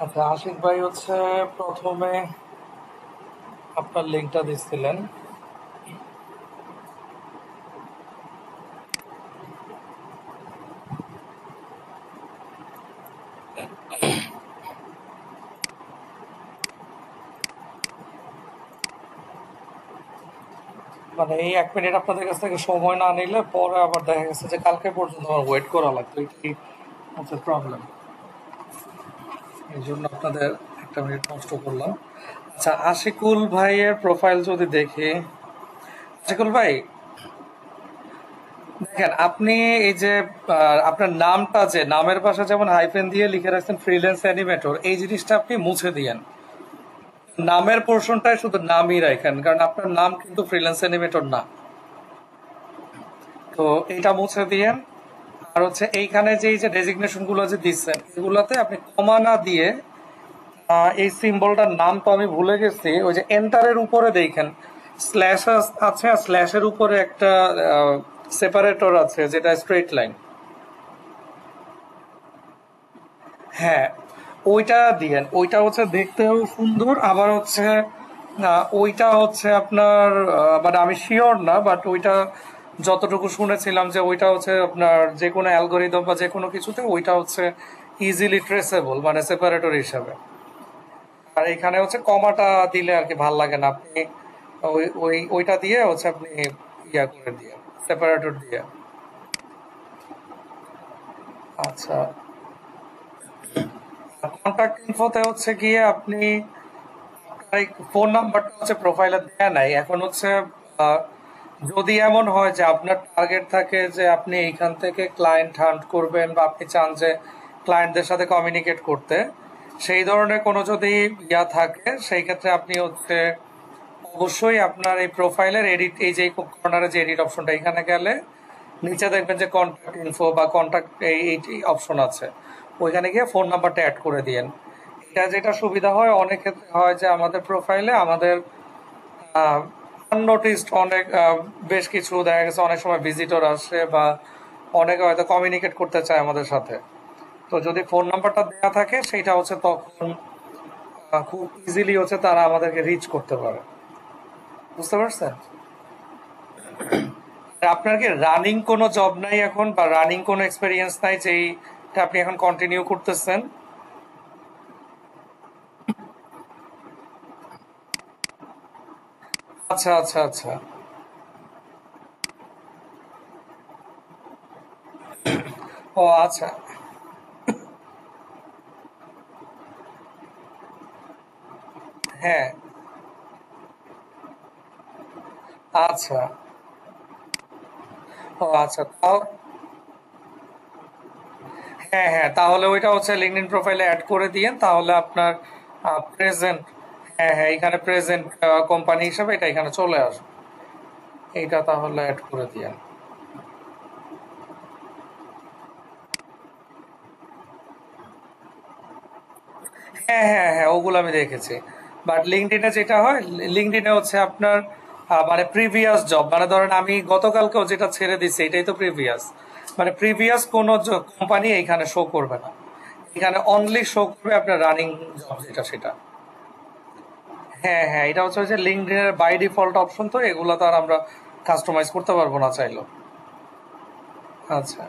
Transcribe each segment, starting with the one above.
আচ্ছা, আশিক ভাই হচ্ছে প্রথমে আপনার লিঙ্কটা দিচ্ছিলেন। মানে এই 1 মিনিট আপনাদের কাছ থেকে সময় না নিলে পরে আবার দেখা গেছে যে কালকে পর্যন্ত আমার ওয়েট করা লাগতো, এটাই হচ্ছে প্রবলেম। এই জন্য আপনাদের 1 মিনিট নষ্ট করলাম। আচ্ছা, আশিকুল ভাইয়ের প্রোফাইল যদি দেখি, আশিকুল ভাই দেখেন, আপনি এই যে আপনার নামটা, যে নামের পাশে যেমন হাইফেন দিয়ে লিখে রাখছেন ফ্রিল্যান্স অ্যানিমেটর, এই জিনিসটা আপনি মুছে দিয়েন। নামের পোর্শনটাই শুধু নামই রাখেন, কারণ আপনার নাম কিন্তু ফ্রিল্যান্স অ্যানিমেটর না। তো এইটা মুছে দিয়েন। আর হচ্ছে এইখানে যে এই যে ডেজিগনেশন গুলো যে দিচ্ছেন, এগুলাতে আপনি কমা না দিয়ে এই সিম্বলটার নাম তো আমি ভুলে গেছি, ওই যে এন্টারের উপরে দেখেন স্ল্যাশ আছে, আর স্ল্যাশের উপরে একটা সেপারেটর আছে যেটা স্ট্রেট লাইন। হ্যাঁ, ওইটা দিয়েন। ওইটা হচ্ছে দেখতেও সুন্দর, আবার হচ্ছে ওইটা হচ্ছে আপনার মানে আমি শিওর না, বাট ওইটা যতটুকু শুনেছিলাম যে ওইটা হচ্ছে আপনার যে কোনো অ্যালগোরিদম বা যে কোনো কিছুতে ওইটা হচ্ছে ইজিলি ট্রেসেবল, মানে সেপারেটর হিসাবে। আর এখানে হচ্ছে কমাটা দিলে আর কি ভাল লাগে না, আপনি ওইটা দিয়ে হচ্ছে আপনি ইয়া করে দিয়ে সেপারেটর দিয়ে। আচ্ছা, কন্ট্যাক্ট ইনফোতে হচ্ছে গিয়ে আপনি ফোন নাম্বারটা হচ্ছে প্রোফাইলে দেয়া নাই এখন হচ্ছে। আহ, যদি এমন হয় যে আপনার টার্গেট থাকে যে আপনি এইখান থেকে ক্লায়েন্ট হান্ট করবেন, বা আপনি চান যে ক্লায়েন্টদের সাথে কমিউনিকেট করতে, সেই ধরনের কোনো যদি ইয়া থাকে, সেই ক্ষেত্রে আপনি হচ্ছে অবশ্যই আপনার এই প্রোফাইলের এডিট, এই যে কর্নারে যে এডিট অপশনটা, এখানে গেলে নিচে দেখবেন যে কন্ট্যাক্ট ইনফো বা কন্ট্যাক্ট এই অপশন আছে, ওইখানে গিয়ে ফোন নাম্বারটা অ্যাড করে দিয়েন। এটা যেটা সুবিধা হয়, অনেক ক্ষেত্রে হয় যে আমাদের প্রোফাইলে আমাদের আননোটিসড অনেক বেশ কিছু দেখা গেছে অনেক সময় ভিজিটর আসে, বা অনেকে হয়তো কমিউনিকেট করতে চায় আমাদের সাথে। তো যদি ফোন নাম্বারটা দেওয়া থাকে, সেইটা হচ্ছে তখন খুব ইজিলি হচ্ছে তারা আমাদেরকে রিচ করতে পারে। বুঝতে পারছেন? আর আপনার কি রানিং কোনো জব নাই এখন, বা রানিং কোনো এক্সপেরিয়েন্স নাই যেটা আপনি এখন কন্টিনিউ করতেছেন? আচ্ছা, আচ্ছা, আচ্ছা। ও আচ্ছা। হ্যাঁ। আচ্ছা। ও আচ্ছা, তাও হ্যাঁ, হ্যাঁ, তাহলে ওইটা হচ্ছে লিঙ্কডইন প্রোফাইলে অ্যাড করে দিয়েন, তাহলে আপনার প্রেজেন্ট, হ্যাঁ, হ্যাঁ, এখানে প্রেজেন্ট কোম্পানি হিসেবে এটা এখানে চলে আসবে। এইটা তাহলে অ্যাড করে দিয়েন। হ্যাঁ, হ্যাঁ, হ্যাঁ, ওগুলো আমি দেখেছি। বাট লিঙ্কডইনে যেটা হয়, লিঙ্কডইনে হচ্ছে আপনার মানে প্রিভিয়াস জব, মানে ধরেন আমি গতকালকেও যেটা ছেড়ে দিচ্ছি, এটাই তো প্রিভিয়াস। মানে প্রিভিয়াস কোন কোম্পানি এখানে শো করবে না, এখানে অনলি শো করবে আপনার রানিং জব যেটা সেটা। হ্যাঁ, হ্যাঁ, এটা হচ্ছে যে লিঙ্কডইনের বাই ডিফল্ট অপশন, তো এগুলো তো আর আমরা কাস্টমাইজ করতে পারবো না চাইলেও। আচ্ছা,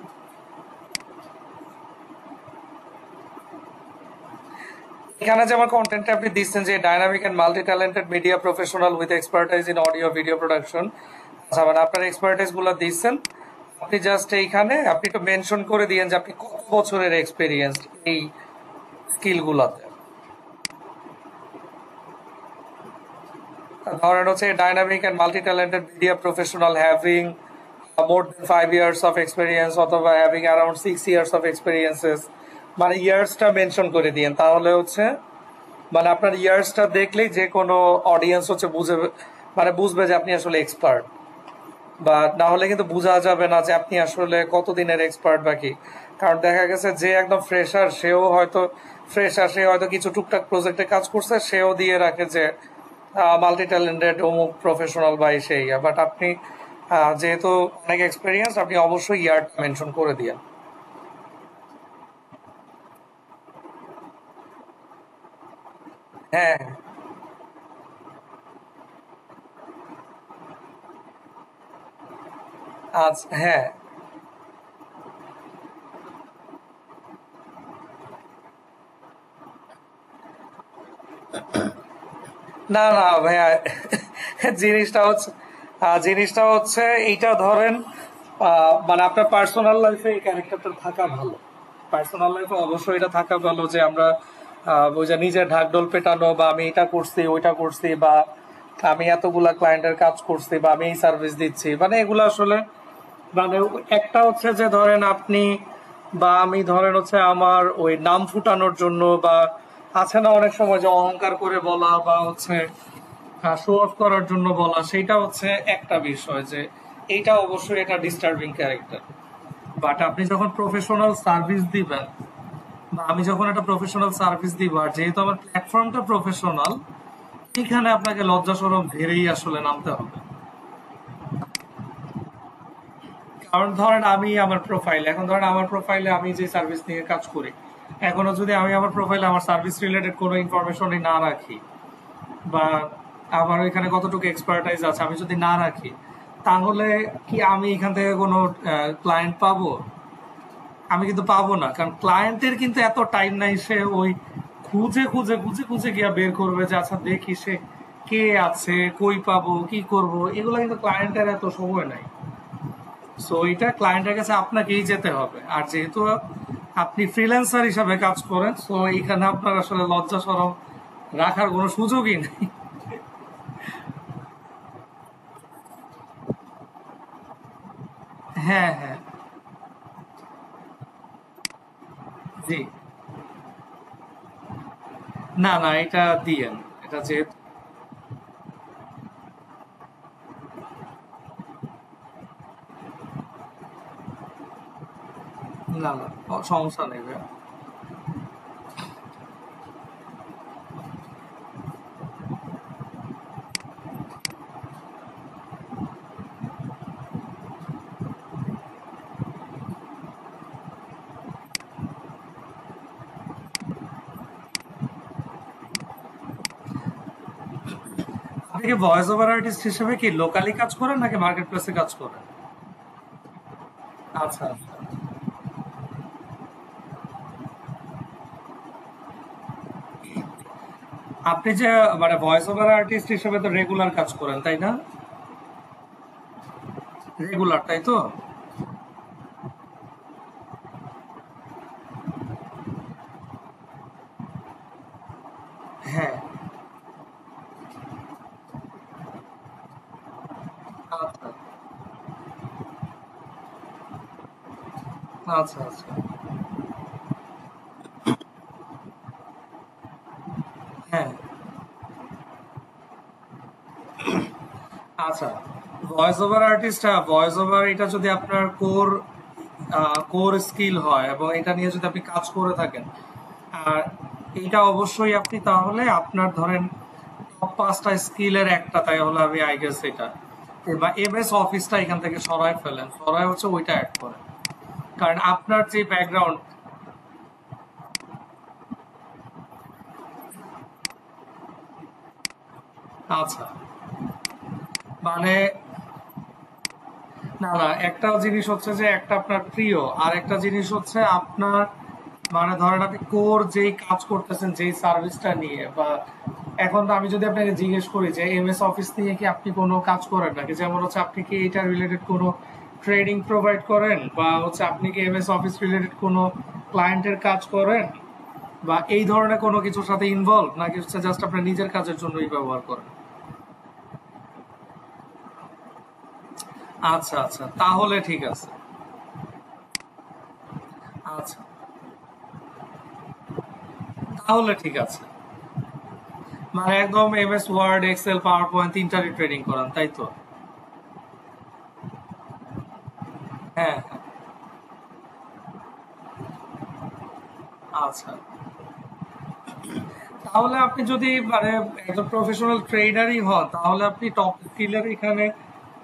এখানে যেমন কন্টেন্ট আপনি দিচ্ছেন যে dynamic and multi talented media professional with expertise in audio video production. আচ্ছা, মানে আপনার এক্সপার্টাইজ গুলো দিচ্ছেন, আপনি জাস্ট এইখানে আপনি একটু মেনশন করে দিয়েন যে আপনি কত বছরের এক্সপিরিয়েন্স এই স্কিল গুলাতে। ধরেন হচ্ছে dynamic and multi talented media professional having more than 5 years of experience, অথবা having around 6 years of experiences. মানে ইয়ার্সটা মেনশন করে দিয়েন, তাহলে হচ্ছে মানে আপনার ইয়ার্সটা দেখলেই যে কোনো অডিয়েন্স হচ্ছে বুঝে, মানে বুঝবে যে আপনি আসলে এক্সপার্ট। বা না হলে কিন্তু বোঝা যাবে না যে আপনি আসলে কতদিনের এক্সপার্ট বা কি। কারণ দেখা গেছে যে একদম ফ্রেশার, সে হয়তো কিছু টুকটাক প্রজেক্টে কাজ করছে, সেও দিয়ে রাখে যে মাল্টি ট্যালেন্টেড অমুক প্রফেশনাল বা সেই। বাট আপনি যেহেতু অনেক এক্সপিরিয়েন্স, আপনি অবশ্যই ইয়ারটা মেনশন করে দিয়েন। হ্যাঁ, আচ্ছা, হ্যাঁ। না না ভাইয়া, জিনিসটা হচ্ছে এইটা ধরেন, মানে আপনার পার্সোনাল লাইফে এই ক্যারেক্টারটা থাকা ভালো। পার্সোনাল লাইফে অবশ্যই এটা থাকা ভালো যে আমরা ওই যে নিজের ঢাকঢোল পেটানো, বা আমি এটা করছি ওইটা করছি, বা আমি এতগুলা ক্লায়েন্টের কাজ করছি, বা আমি এই সার্ভিস দিচ্ছি, মানে এগুলো আসলে মানে একটা হচ্ছে যে ধরেন আপনি বা আমি ধরেন হচ্ছে আমার ওই নাম ফুটানোর জন্য, বা আছে না অনেক সময় যে অহংকার করে বলা, বা হচ্ছে শো অফ করার জন্য বলা, সেটা হচ্ছে একটা বিষয় যে এইটা অবশ্যই একটা ডিস্টার্বিং ক্যারেক্টার। বাট আপনি যখন প্রফেশনাল সার্ভিস দিবেন, বা আমি যখন একটা প্রফেশনাল সার্ভিস দিব, আর যেহেতু আমার প্ল্যাটফর্মটা প্রফেশনাল, এখানে আপনাকে লজ্জা শরম ধীরেই আসলে নামতে হবে। কারণ ধরেন আমি আমার প্রোফাইলে, এখন ধরেন আমার প্রোফাইলে আমি যে সার্ভিস নিয়ে কাজ করি, এখনো যদি আমি আমার প্রোফাইলে আমার সার্ভিস রিলেটেড কোনো ইনফরমেশনই না রাখি, বা আমার এখানে কতটুকু এক্সপার্টাইজ আছে আমি যদি না রাখি, তাহলে কি আমি এখান থেকে কোনো ক্লায়েন্ট পাবো? আমি কিন্তু পাবো না, কারণ ক্লায়েন্টের কিন্তু এত টাইম নাই, সে ওই খুঁজে খুঁজে খুঁজে খুঁজে গিয়া বের করবে যে আচ্ছা দেখি সে কে আছে, কই পাবো, কি করব, এগুলো কিন্তু ক্লায়েন্টের এত সময় নাই। সো এটা ক্লায়েন্টের কাছে আপনাকেই যেতে হবে। আর যেহেতু আপনি ফ্রিল্যান্সার হিসাবে কাজ করেন, সো এখানে আপনার আসলে লজ্জা শরম রাখার কোনো সুযোগই নেই। হ্যাঁ, হ্যাঁ। জি। না না, এটা দিয়েন। এটা যেহেতু, না না, সমস্যা নেই ভাইয়া। আপনি কি ভয়েস ওভার আর্টিস্ট হিসেবে কি লোকালি কাজ করেন নাকি মার্কেট প্লেসে কাজ করেন? আচ্ছা, আচ্ছা। আপনি যে মানে ভয়েস ওভার আর্টিস্ট হিসেবে তো রেগুলার কাজ করেন, তাই না? রেগুলার, তাই তো? হ্যাঁ। আচ্ছা, আচ্ছা, আচ্ছা। হ্যাঁ। আচ্ছা, voice over artist, voice over এটা যদি আপনার কোর স্কিল হয় এবং এটা নিয়ে যদি আপনি কাজ করে থাকেন, আর এইটা অবশ্যই আপনি তাহলে আপনার ধরেন টপ 5টা স্কিলের একটা, তাই হলো আমি আই গেস এটা, বা এমএস অফিসটা এখান থেকে সরায় ফেলেন, সরায় হচ্ছে ওইটা অ্যাড করেন। কারণ আপনার যে ব্যাকগ্রাউন্ড। আচ্ছা, মানে না না, একটা জিনিস হচ্ছে যে একটা আপনার প্রিয়, আর একটা জিনিস হচ্ছে আপনার মানে ধরেন আপনি কোর যেই কাজ করতেছেন যেই সার্ভিসটা নিয়ে, বা এখন তো আমি যদি আপনাকে জিজ্ঞেস করি যে এমএস অফিস নিয়ে কি আপনি কোনো কাজ করেন নাকি, যেমন হচ্ছে আপনি কি এটা রিলেটেড কোনো ট্রেডিং প্রোভাইড করেন, বা হচ্ছে আপনি কি এমএস অফিস রিলেটেড কোনো ক্লায়েন্টের কাজ করেন, বা এই ধরনের কোনো কিছুর সাথে ইনভলভ, নাকি হচ্ছে জাস্ট আপনার নিজের কাজের জন্যই ব্যবহার করেন? আচ্ছা, আচ্ছা, তাহলে ঠিক আছে। আচ্ছা, তাহলে ঠিক আছে। মানে একদম MS Word, Excel, PowerPoint তিনটারই ট্রেডিং করান, তাই তো? হ্যাঁ, হ্যাঁ। আচ্ছা, তাহলে আপনি যদি মানে একজন প্রফেশনাল ট্রেডারই হন, তাহলে আপনি টপ স্কিলের এখানে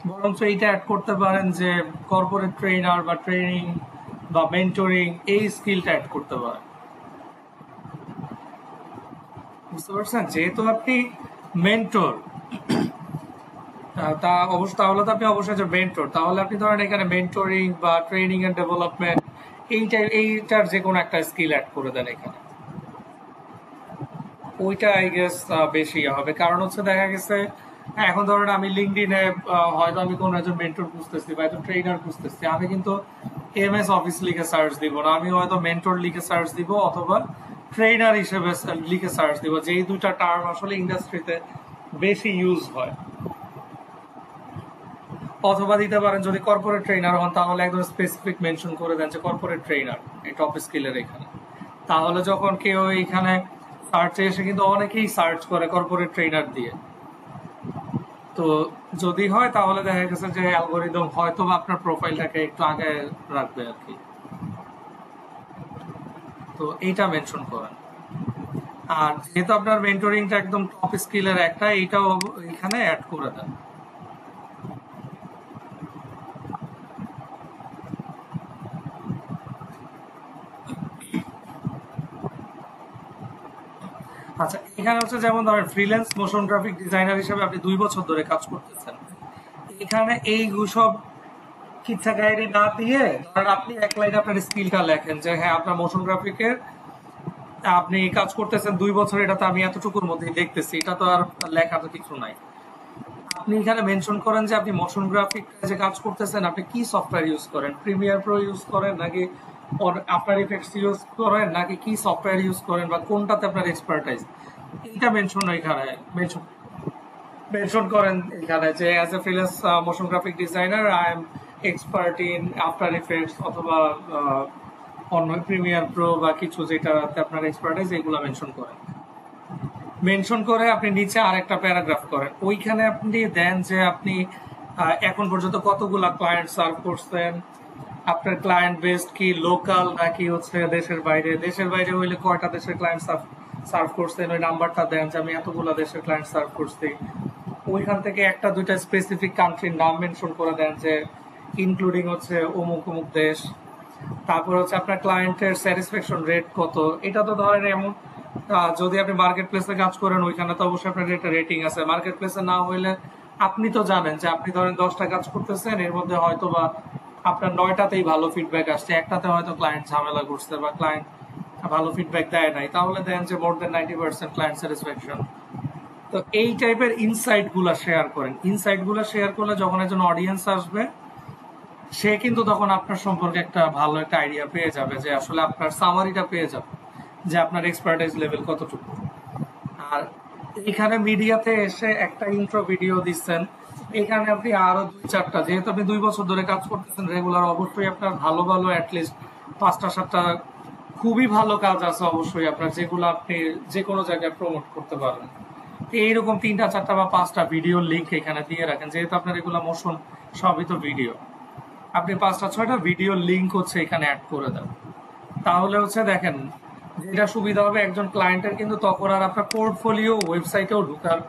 বরঞ্চ এইটা অ্যাড করতে পারেন যে কর্পোরেট ট্রেনার বা ট্রেনিং বা মেন্টরিং, এই স্কিলটা অ্যাড করতে পারেন। বুঝতে পারছেন? যেহেতু আপনি মেন্টর, তা অবশ্য তাহলে তো আপনি অবশ্যই যে মেন্টর, তাহলে আপনি ধরেন এখানে মেন্টরিং বা ট্রেনিং এন্ড ডেভেলপমেন্ট এইটার যে কোনো একটা স্কিল অ্যাড করে দেন এখানে। ওইটা আই গেস বেশি হবে, কারণ হচ্ছে দেখা গেছে এখন ধরেন আমি লিঙ্কডইনে হয়তো আমি কোনো একজন মেন্টর খুঁজতেছি বা একজন ট্রেনার খুঁজতেছি, আমি কিন্তু এমএস অফিস লিখে সার্চ দিব না, আমি হয়তো মেন্টর লিখে সার্চ দিব অথবা ট্রেনার হিসেবে লিখে সার্চ দিব, যেই দুইটা টার্ম আসলে ইন্ডাস্ট্রিতে বেশি ইউজ হয়। অথবা দিতে পারেন যদি কর্পোরেট ট্রেনার হন তাহলে একদম স্পেসিফিক মেনশন করে দেন যে কর্পোরেট ট্রেনার এই টপ স্কিলের এখানে। তাহলে যখন কেউ এখানে সার্চে এসে কিন্তু অনেকেই সার্চ করে কর্পোরেট ট্রেনার দিয়ে, তো যদি হয় তাহলে দেখা গেছে যে অ্যালগোরিদম হয়তো আপনার প্রোফাইলটাকে একটু আগে রাখবে আর কি। তো এইটা মেনশন করেন। আর যেহেতু আপনার মেন্টরিংটা একদম টপ স্কিলের একটা, এইটাও এখানে অ্যাড করে দেন। আচ্ছা, এখানে হচ্ছে যেমন ধরেন ফ্রিল্যান্স মোশন গ্রাফিক ডিজাইনার হিসেবে আপনি 2 বছর ধরে কাজ করতেছেন, এখানে এই সব কিচ্ছা কাহিনী না দিয়ে ধরেন আপনি এক লাইন আপনার স্কিলটা লেখেন যে হ্যাঁ আপনার মোশন গ্রাফিকের আপনি কাজ করতেছেন 2 বছর, এটা তো আমি এতটুকুর মধ্যেই দেখতেছি, এটা তো আর লেখা তো কিছু নাই। আপনি এখানে মেনশন করেন যে আপনি মোশন গ্রাফিক যে কাজ করতেছেন আপনি কি সফটওয়্যার ইউজ করেন, প্রিমিয়ার প্রো ইউজ করেন নাকি আফটার ইফেক্টস ইউজ করেন নাকি কি সফটওয়্যার ইউজ করেন বা কোনটাতে আপনার এক্সপার্টাইজ, এইটা মেনশন এখানে মেনশন করেন এখানে যে as a freelance motion graphic designer I am expert in after effects অথবা অন্য প্রিমিয়ার প্রো বা কিছু যেটাতে আপনার এক্সপার্টাইজ, এগুলো মেনশন করেন। মেনশন করে আপনি নিচে আরেকটা প্যারাগ্রাফ করেন, ওইখানে আপনি দেন যে আপনি এখন পর্যন্ত কতগুলা ক্লায়েন্ট সার্ভ করছেন, আপনার ক্লায়েন্ট বেসড কি লোকাল নাকি হচ্ছে দেশের বাইরে, দেশের বাইরে হইলে কয়টা দেশের ক্লায়েন্ট সার্ভ করছেন ওই নাম্বারটা দেন যে আমি এতগুলা দেশের ক্লায়েন্ট সার্ভ করছি। ওইখান থেকে একটা দুইটা স্পেসিফিক কান্ট্রির নাম মেনশন করে দেন যে ইনক্লুডিং হচ্ছে অমুক অমুক দেশ। তারপর হচ্ছে আপনার ক্লায়েন্টের স্যাটিসফ্যাকশন রেট কত, এটা তো ধরেন এমন যদি আপনি মার্কেট প্লেসে কাজ করেন ওইখানে তো অবশ্যই আপনার একটা রেটিং আছে, মার্কেট প্লেসে না হইলে আপনি তো জানেন যে আপনি ধরেন 10টা কাজ করতেছেন, এর মধ্যে হয়তো বা আপনার 9টাতেই ভালো ফিডব্যাক আসছে, একটাতে হয়তো ক্লায়েন্ট ঝামেলা করছে বা ক্লায়েন্ট ভালো ফিডব্যাক দেয় নাই, তাহলে দেন যে মোর দেন 90% ক্লায়েন্ট স্যাটিসফ্যাকশন। তো এই টাইপের ইনসাইট গুলা শেয়ার করেন, ইনসাইট গুলা শেয়ার করলে যখন একজন অডিয়েন্স আসবে সে কিন্তু তখন আপনার সম্পর্কে একটা ভালো একটা আইডিয়া পেয়ে যাবে, যে আসলে আপনার সামারিটা পেয়ে যাবে যে আপনার এক্সপার্টাইজ লেভেল কতটুকু। আর এখানে মিডিয়াতে এসে একটা ইন্ট্রো ভিডিও দিচ্ছেন, এখানে আপনি আরো 2-4টা, যেহেতু আপনি 2 বছর ধরে কাজ করতেছেন রেগুলার, অবশ্যই আপনার ভালো ভালো অ্যাটলিস্ট 5টা-7টা খুবই ভালো কাজ আছে অবশ্যই আপনার, যেগুলো আপনি যে কোনো জায়গায় প্রমোট করতে পারেন। এইরকম 3টা-4টা বা 5টা ভিডিও লিঙ্ক এখানে দিয়ে রাখেন, যেহেতু আপনার এগুলো মোশন সবই তো ভিডিও, আপনি 5টা-6টা ভিডিও লিঙ্ক হচ্ছে এখানে অ্যাড করে দেন। তাহলে হচ্ছে দেখেন যেটা সুবিধা হবে, একজন ক্লায়েন্টের কিন্তু তখন আর আপনার পোর্টফোলিও ওয়েবসাইটেও ঢোকার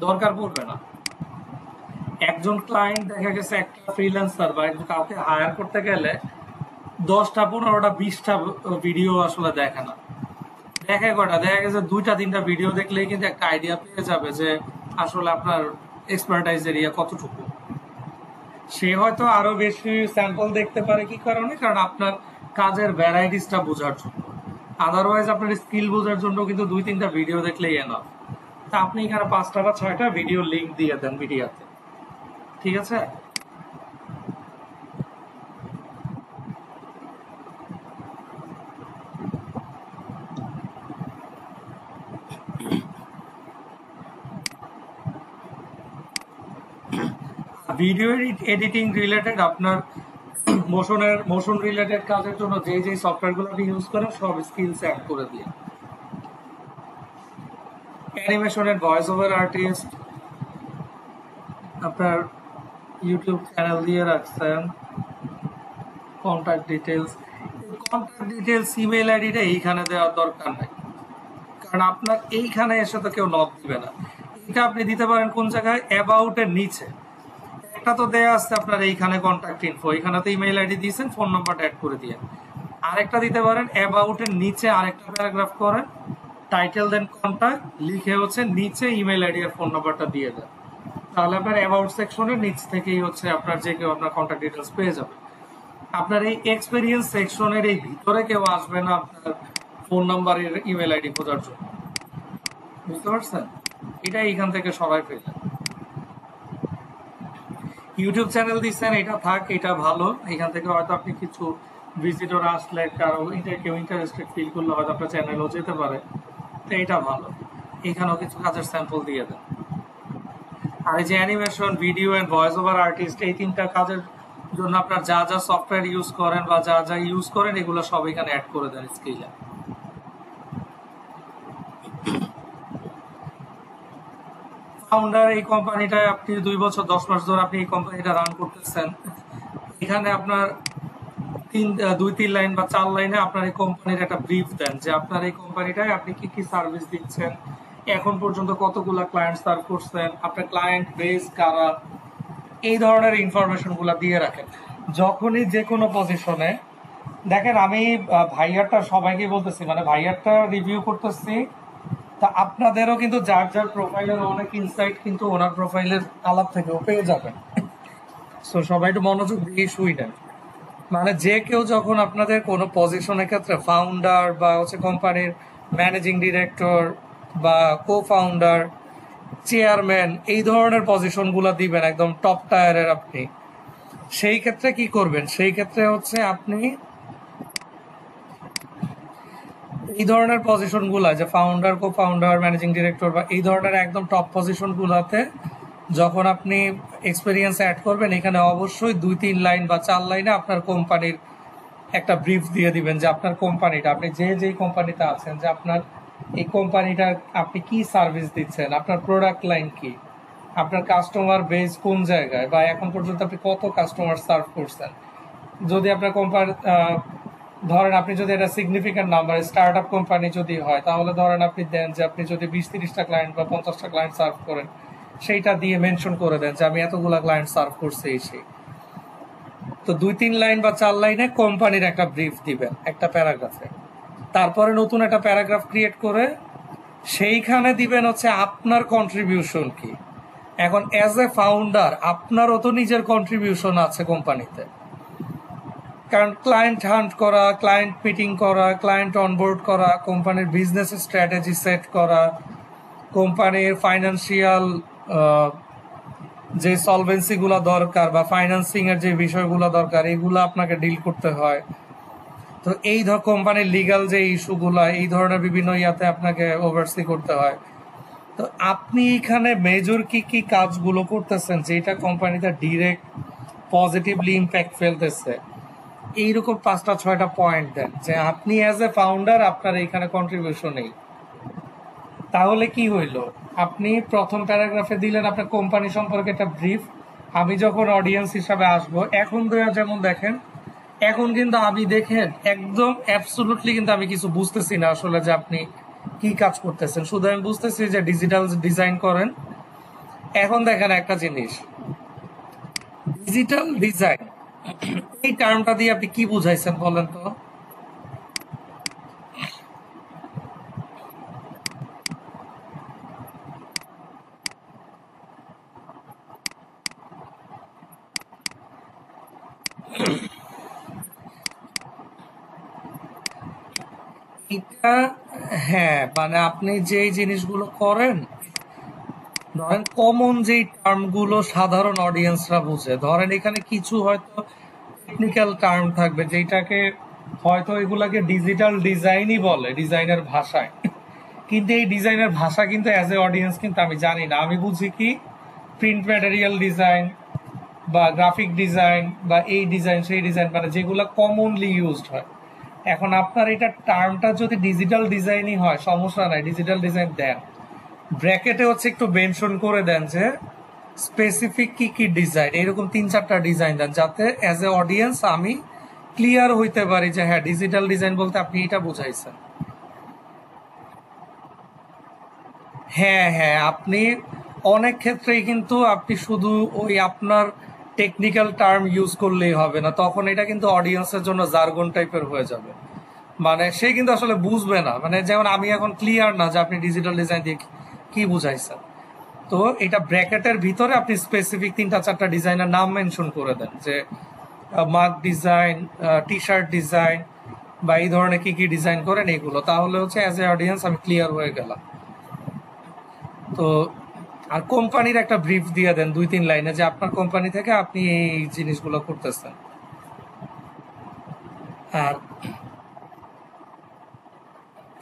দরকার পড়বে না। একজন ক্লায়েন্ট দেখা গেছে একটা ফ্রিল্যান্সার বা কাউকে হায়ার করতে গেলে 10টা, 15টা, 20টা ভিডিও আসলে দেখে না, দেখে কটা, দেখা গেছে 2টা-3টা ভিডিও দেখলেই কিন্তু একটা আইডিয়া পেয়ে যাবে যে আসলে আপনার এক্সপার্টাইজ এরিয়া কতটুকু। সে হয়তো আরো বেশি স্যাম্পল দেখতে পারে, কি কারণে, কারণ আপনার কাজের ভ্যারাইটিসটা বোঝার জন্য। আদারওয়াইজ আপনার স্কিল বোঝার জন্য কিন্তু 2-3টা ভিডিও দেখলেই এনাফ। তা আপনি এখানে 5টা বা 6টা ভিডিও লিঙ্ক দিয়ে দেন ভিডিওতে, ঠিক আছে? ভিডিও এডিটিং রিলেটেড আপনার মোশন রিলেটেড কাজের জন্য যে যে সফটওয়্যারগুলো আপনি ইউজ করেন সব স্কিলস অ্যাড করে দিয়ে, অ্যানিমেশনের ভয়েস ওভার আর্টিস্ট, আপনার ইউটিউব চ্যানেল দিয়ে রাখছেন, কন্ট্যাক্ট ডিটেলস ইমেল আইডিটা এইখানে দেওয়ার দরকার নাই, কারণ আপনার এইখানে এসে তো কেউ নক দিবে না। এটা আপনি দিতে পারেন কোন জায়গায়, অ্যাবাউট এর নিচে একটা তো দেয়া আছে আপনার এইখানে কন্ট্যাক্ট ইনফো, এখানে তো ইমেইল আইডি দিয়েছেন, ফোন নাম্বারটা অ্যাড করে দিয়ে। আরেকটা দিতে পারেন অ্যাবাউট এর নিচে আরেকটা প্যারাগ্রাফ করেন, টাইটেল দেন কন্ট্যাক্ট লিখে হচ্ছে নিচে ইমেল আইডি আর ফোন নাম্বারটা দিয়ে দেন। তাহলে আপনার অ্যাবাউট সেকশনের নিচ থেকেই হচ্ছে আপনার যে কেউ আপনার কন্ট্যাক্ট ডিটেলস পেয়ে যাবে। আপনার এই এক্সপেরিয়েন্স সেকশনের এই ভিতরে কেউ আসবে না আপনার ফোন নাম্বারের ইমেল আইডি খোঁজার জন্য, বুঝতে পারছেন? এটা এখান থেকে সবাই পেয়ে যাবে। ইউটিউব চ্যানেল দিচ্ছেন, এটা থাক, এটা ভালো। এখান থেকে হয়তো আপনি কিছু ভিজিটর আসলে কারো কেউ ইন্টারেস্টেড ফিল করলে হয়তো আপনার চ্যানেলও যেতে পারে, তো এটা ভালো। এখানেও কিছু কাজের স্যাম্পল দিয়ে দেন। আর এই যে animation, video and voice over artist, এই তিনটা কাজের জন্য আপনার যা যা সফটওয়্যার ইউজ করেন বা যা যা ইউজ করেন এগুলো সব এখানে অ্যাড করে দেন স্কিলে। ফাউন্ডার, এই কোম্পানিটায় আপনি 2 বছর 10 মাস ধরে আপনি এই কোম্পানিটা রান করতেছেন। এখানে আপনার 2-3 লাইন বা 4 লাইনে আপনার এই কোম্পানির একটা ব্রিফ দেন যে আপনার এই কোম্পানিটায় আপনি কি কি সার্ভিস দিচ্ছেন, এখন পর্যন্ত কতগুলা ক্লায়েন্ট সার্ভ করছেন, আপনার ক্লায়েন্ট বেস কারা, এই ধরনের ইনফরমেশন গুলা দিয়ে রাখেন। যখনই যে কোনো পজিশনে দেখেন, আমি ভাইয়ারটা সবাইকে বলতেছি, মানে ভাইয়ারটা রিভিউ করতেছি, তা আপনাদেরও কিন্তু যার যার প্রোফাইলের অনেক ইনসাইট কিন্তু ওনার প্রোফাইলের আলাপ থেকেও পেয়ে যাবেন। সো সবাই একটু মনোযোগ দিয়ে শুনেন। মানে যে কেউ যখন আপনাদের কোনো পজিশনের ক্ষেত্রে ফাউন্ডার বা হচ্ছে কোম্পানির ম্যানেজিং ডিরেক্টর বা কো ফাউন্ডার, চেয়ারম্যান, এই ধরনের পজিশনগুলো দিবেন একদম টপ টায়ারের, আপনি সেই ক্ষেত্রে কি করবেন? সেই ক্ষেত্রে হচ্ছে আপনি এই ধরনের পজিশনগুলো যে ফাউন্ডার, কো ফাউন্ডার, ম্যানেজিং ডিরেক্টর বা এই ধরনের একদম টপ পজিশনগুলোতে যখন আপনি এক্সপেরিয়েন্স অ্যাড করবেন, এখানে অবশ্যই 2-3 লাইন বা 4 লাইনে আপনার কোম্পানির একটা ব্রিফ দিয়ে দিবেন যে আপনার কোম্পানিটা, আপনি যেই কোম্পানিতে আছেন, যে আপনার এই কোম্পানিটার আপনি কি সার্ভিস দিচ্ছেন, আপনার প্রোডাক্ট লাইন কি, আপনার কাস্টমার বেস কোন জায়গায়, বা এখন পর্যন্ত আপনি কত কাস্টমার সার্ভ করছেন। যদি আপনার কোম্পানি ধরেন আপনি যদি এটা significant number start up company যদি হয়, তাহলে ধরেন আপনি দেন যে আপনি যদি 20-30টা ক্লায়েন্ট বা 50টা ক্লায়েন্ট সার্ভ করেন, সেইটা দিয়ে মেনশন করে দেন যে আমি এতগুলা ক্লায়েন্ট সার্ভ করছি এই সেই। তো 2-3 লাইন বা 4 লাইনে কোম্পানির একটা ব্রিফ দিবেন একটা প্যারাগ্রাফে। তারপরে নতুন একটা প্যারাগ্রাফ ক্রিয়েট করে সেইখানে দিবেন হচ্ছে আপনার কন্ট্রিবিউশন কি। এখন অ্যাজ এ ফাউন্ডার আপনারও তো নিজের কন্ট্রিবিউশন আছে কোম্পানিতে, কারণ ক্লায়েন্ট হান্ট করা, ক্লায়েন্ট মিটিং করা, ক্লায়েন্ট অনবোর্ড করা, কোম্পানির বিজনেস স্ট্র্যাটেজি সেট করা, কোম্পানির ফাইন্যান্সিয়াল যে সলভেন্সি গুলা দরকার বা ফাইন্যান্সিং এর যে বিষয়গুলো দরকার, এগুলো আপনাকে ডিল করতে হয়। তো এই কোম্পানির লিগাল যে ইস্যুগুলা, এই ধরনের বিভিন্ন ইয়াতে আপনাকে ওভারসি করতে হয়। তো আপনি এখানে মেজর কি কি কাজগুলো করতেছেন যেটা কোম্পানিতে ডিরেক্ট পজিটিভলি ইম্প্যাক্ট ফেলতেছে, এইরকম 5টা-6টা পয়েন্ট দেন যে আপনি অ্যাজ এ ফাউন্ডার আপনার এখানে কন্ট্রিবিউশন নেই। তাহলে কি হইলো, আপনি প্রথম প্যারাগ্রাফে দিলেন আপনার কোম্পানি সম্পর্কে একটা ব্রিফ। আমি যখন অডিয়েন্স হিসাবে আসবো, এখন যেমন দেখেন, এখন কিন্তু আমি দেখেন একদম অ্যাবসোলুটলি কিন্তু আমি কিছু বুঝতেছি না আসলে যে আপনি কি কাজ করতেছেন, শুধু আমি বুঝতেছি যে ডিজিটাল ডিজাইন করেন। এখন দেখেন একটা জিনিস, ডিজিটাল ডিজাইন এই টার্মটা দিয়ে আপনি কি বুঝাইছেন বলেন তো? এটা, হ্যাঁ, মানে আপনি যেই জিনিসগুলো করেন, ধরেন কমন যেই টার্মগুলো সাধারণ অডিয়েন্সরা বুঝে, ধরেন এখানে কিছু হয়তো টেকনিক্যাল টার্ম থাকবে যেটাকে হয়তো এগুলাকে ডিজিটাল ডিজাইনই বলে ডিজাইনের ভাষায়, কিন্তু এই ডিজাইনের ভাষা কিন্তু অ্যাজ এ অডিয়েন্স কিন্তু আমি জানি না। আমি বুঝি কি প্রিন্ট ম্যাটেরিয়াল ডিজাইন বা গ্রাফিক ডিজাইন বা এই ডিজাইন সেই ডিজাইন, মানে যেগুলো কমনলি ইউজড হয়। এখন আপনার এটা টার্মটা যদি ডিজিটাল ডিজাইনই হয় সমস্যা নাই, ডিজিটাল ডিজাইন দেন, ব্র্যাকেটে হচ্ছে একটু মেনশন করে দেন যে স্পেসিফিক কি কি ডিজাইন, এরকম 3-4টা ডিজাইন দেন, যাতে অ্যাজ এ অডিয়েন্স আমি ক্লিয়ার হইতে পারি যে হ্যাঁ ডিজিটাল ডিজাইন বলতে আপনি এটা বুঝাইছেন। হ্যাঁ হ্যাঁ, আপনি অনেক ক্ষেত্রেই কিন্তু আপনি শুধু ওই আপনার টেকনিক্যাল টার্ম ইউজ করলেই হবে না, তখন এটা কিন্তু অডিয়েন্সের জন্য জার্গন টাইপের হয়ে যাবে। মানে সে কিন্তু আসলে বুঝবে না, মানে যেমন আমি এখন ক্লিয়ার না যে আপনি ডিজিটাল ডিজাইন দিয়ে কি বুঝাইছেন। তো এটা ব্র্যাকেটের ভিতরে আপনি স্পেসিফিক 3-4টা ডিজাইনের নাম মেনশন করে দেন, যে mark design, T shirt design, বা এই ধরনের কি কি ডিজাইন করেন এগুলো, তাহলে হচ্ছে অ্যাজ এ অডিয়েন্স আমি ক্লিয়ার হয়ে গেলাম। তো আর কোম্পানির একটা ব্রিফ দিয়ে দেন 2-3 লাইনে, যে আপনার কোম্পানি থেকে আপনি এই জিনিসগুলো করতেছেন। আর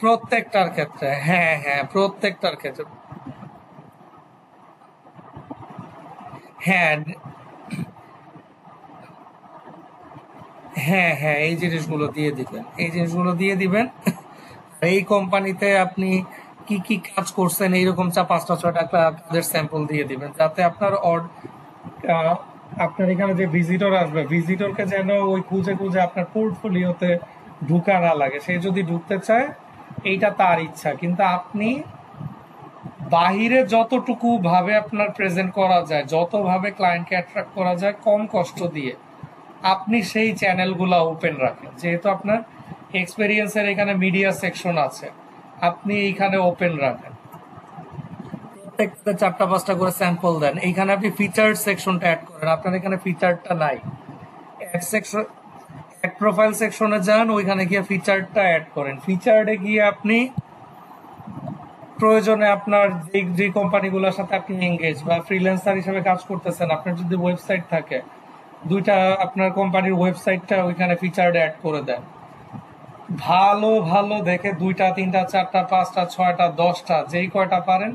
প্রত্যেকটার ক্ষেত্রে, হ্যাঁ হ্যাঁ, প্রত্যেকটার ক্ষেত্রে, হ্যাঁ হ্যাঁ হ্যাঁ, এই জিনিসগুলো দিয়ে দিবেন, এই জিনিসগুলো দিয়ে দিবেন। এই কোম্পানিতে আপনি কি কি কাজ করছেন এইরকম 5টা 6টা কাজের স্যাম্পল দিয়ে দিবেন, যাতে আপনার আহ, আপনার এখানে যে ভিজিটর আসবে, ভিজিটরকে যেন ওই খুঁজে খুঁজে আপনার পোর্টফোলিওতে ঢুকা না লাগে। সে যদি ঢুকতে চায় এইটা তার ইচ্ছা, কিন্তু আপনি বাহিরে যতটুকু ভাবে আপনার প্রেজেন্ট করা যায়, যতভাবে ক্লায়েন্টকে অ্যাট্রাক্ট করা যায় কম কষ্ট দিয়ে, আপনি সেই চ্যানেলগুলো ওপেন রাখেন। যেহেতু আপনার এক্সপেরিয়েন্সের এখানে মিডিয়া সেকশন আছে, আপনি এইখানে ওপেন রাখেন, প্রত্যেকটা 4টা 5টা করে স্যাম্পল দেন। এইখানে আপনি ফিচার সেকশনটা অ্যাড করেন, আপনার এখানে ফিচারটা নাই। অ্যাড সেকশন, অ্যাড প্রোফাইল সেকশনে যান, ওইখানে গিয়ে ফিচারটা অ্যাড করেন। ফিচারে গিয়ে আপনি প্রয়োজনে আপনার যে যে কোম্পানিগুলোর সাথে আপনি এঙ্গেজ বা ফ্রিল্যান্সার হিসেবে কাজ করতেছেন, আপনার যদি ওয়েবসাইট থাকে, 2টা আপনার কোম্পানির ওয়েবসাইটটা ওইখানে ফিচার্ড অ্যাড করে দেন। ভালো ভালো দেখে 2টা 3টা 4টা 5টা 6টা 10টা যেই কয়টা পারেন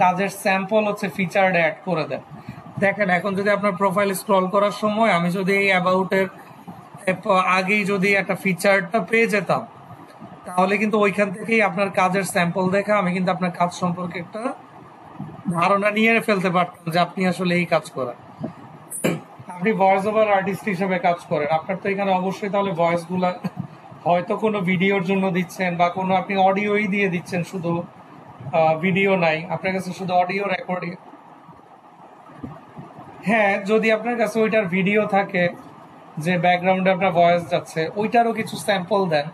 কাজের স্যাম্পল হচ্ছে ফিচার্ড অ্যাড করে দেন। দেখেন এখন যদি আপনার প্রোফাইল স্ক্রল করার সময় আমি যদি এই অ্যাবাউটের আগেই যদি একটা ফিচারটা পেয়ে যেতাম, তাহলে কিন্তু ওইখান থেকেই আপনার কাজের স্যাম্পল দেখে আমি কিন্তু আপনার কাজ সম্পর্কে একটা ধারণা নিয়ে ফেলতে পারতাম যে আপনি আসলে এই কাজ করেন। আপনি ভয়েস ওভার আর্টিস্ট হিসেবে কাজ করেন, আপনার তো এখানে অবশ্যই তাহলে ভয়েস গুলা হয়তো কোনো ভিডিওর জন্য দিচ্ছেন, বা কোনো আপনি অডিওই দিয়ে দিচ্ছেন, শুধু ভিডিও নাই আপনার কাছে, শুধু অডিও রেকর্ডিং। হ্যাঁ, যদি আপনার কাছে ওইটার ভিডিও থাকে, যে ব্যাকগ্রাউন্ডে আপনার ভয়েস যাচ্ছে, ওইটারও কিছু স্যাম্পল দেন,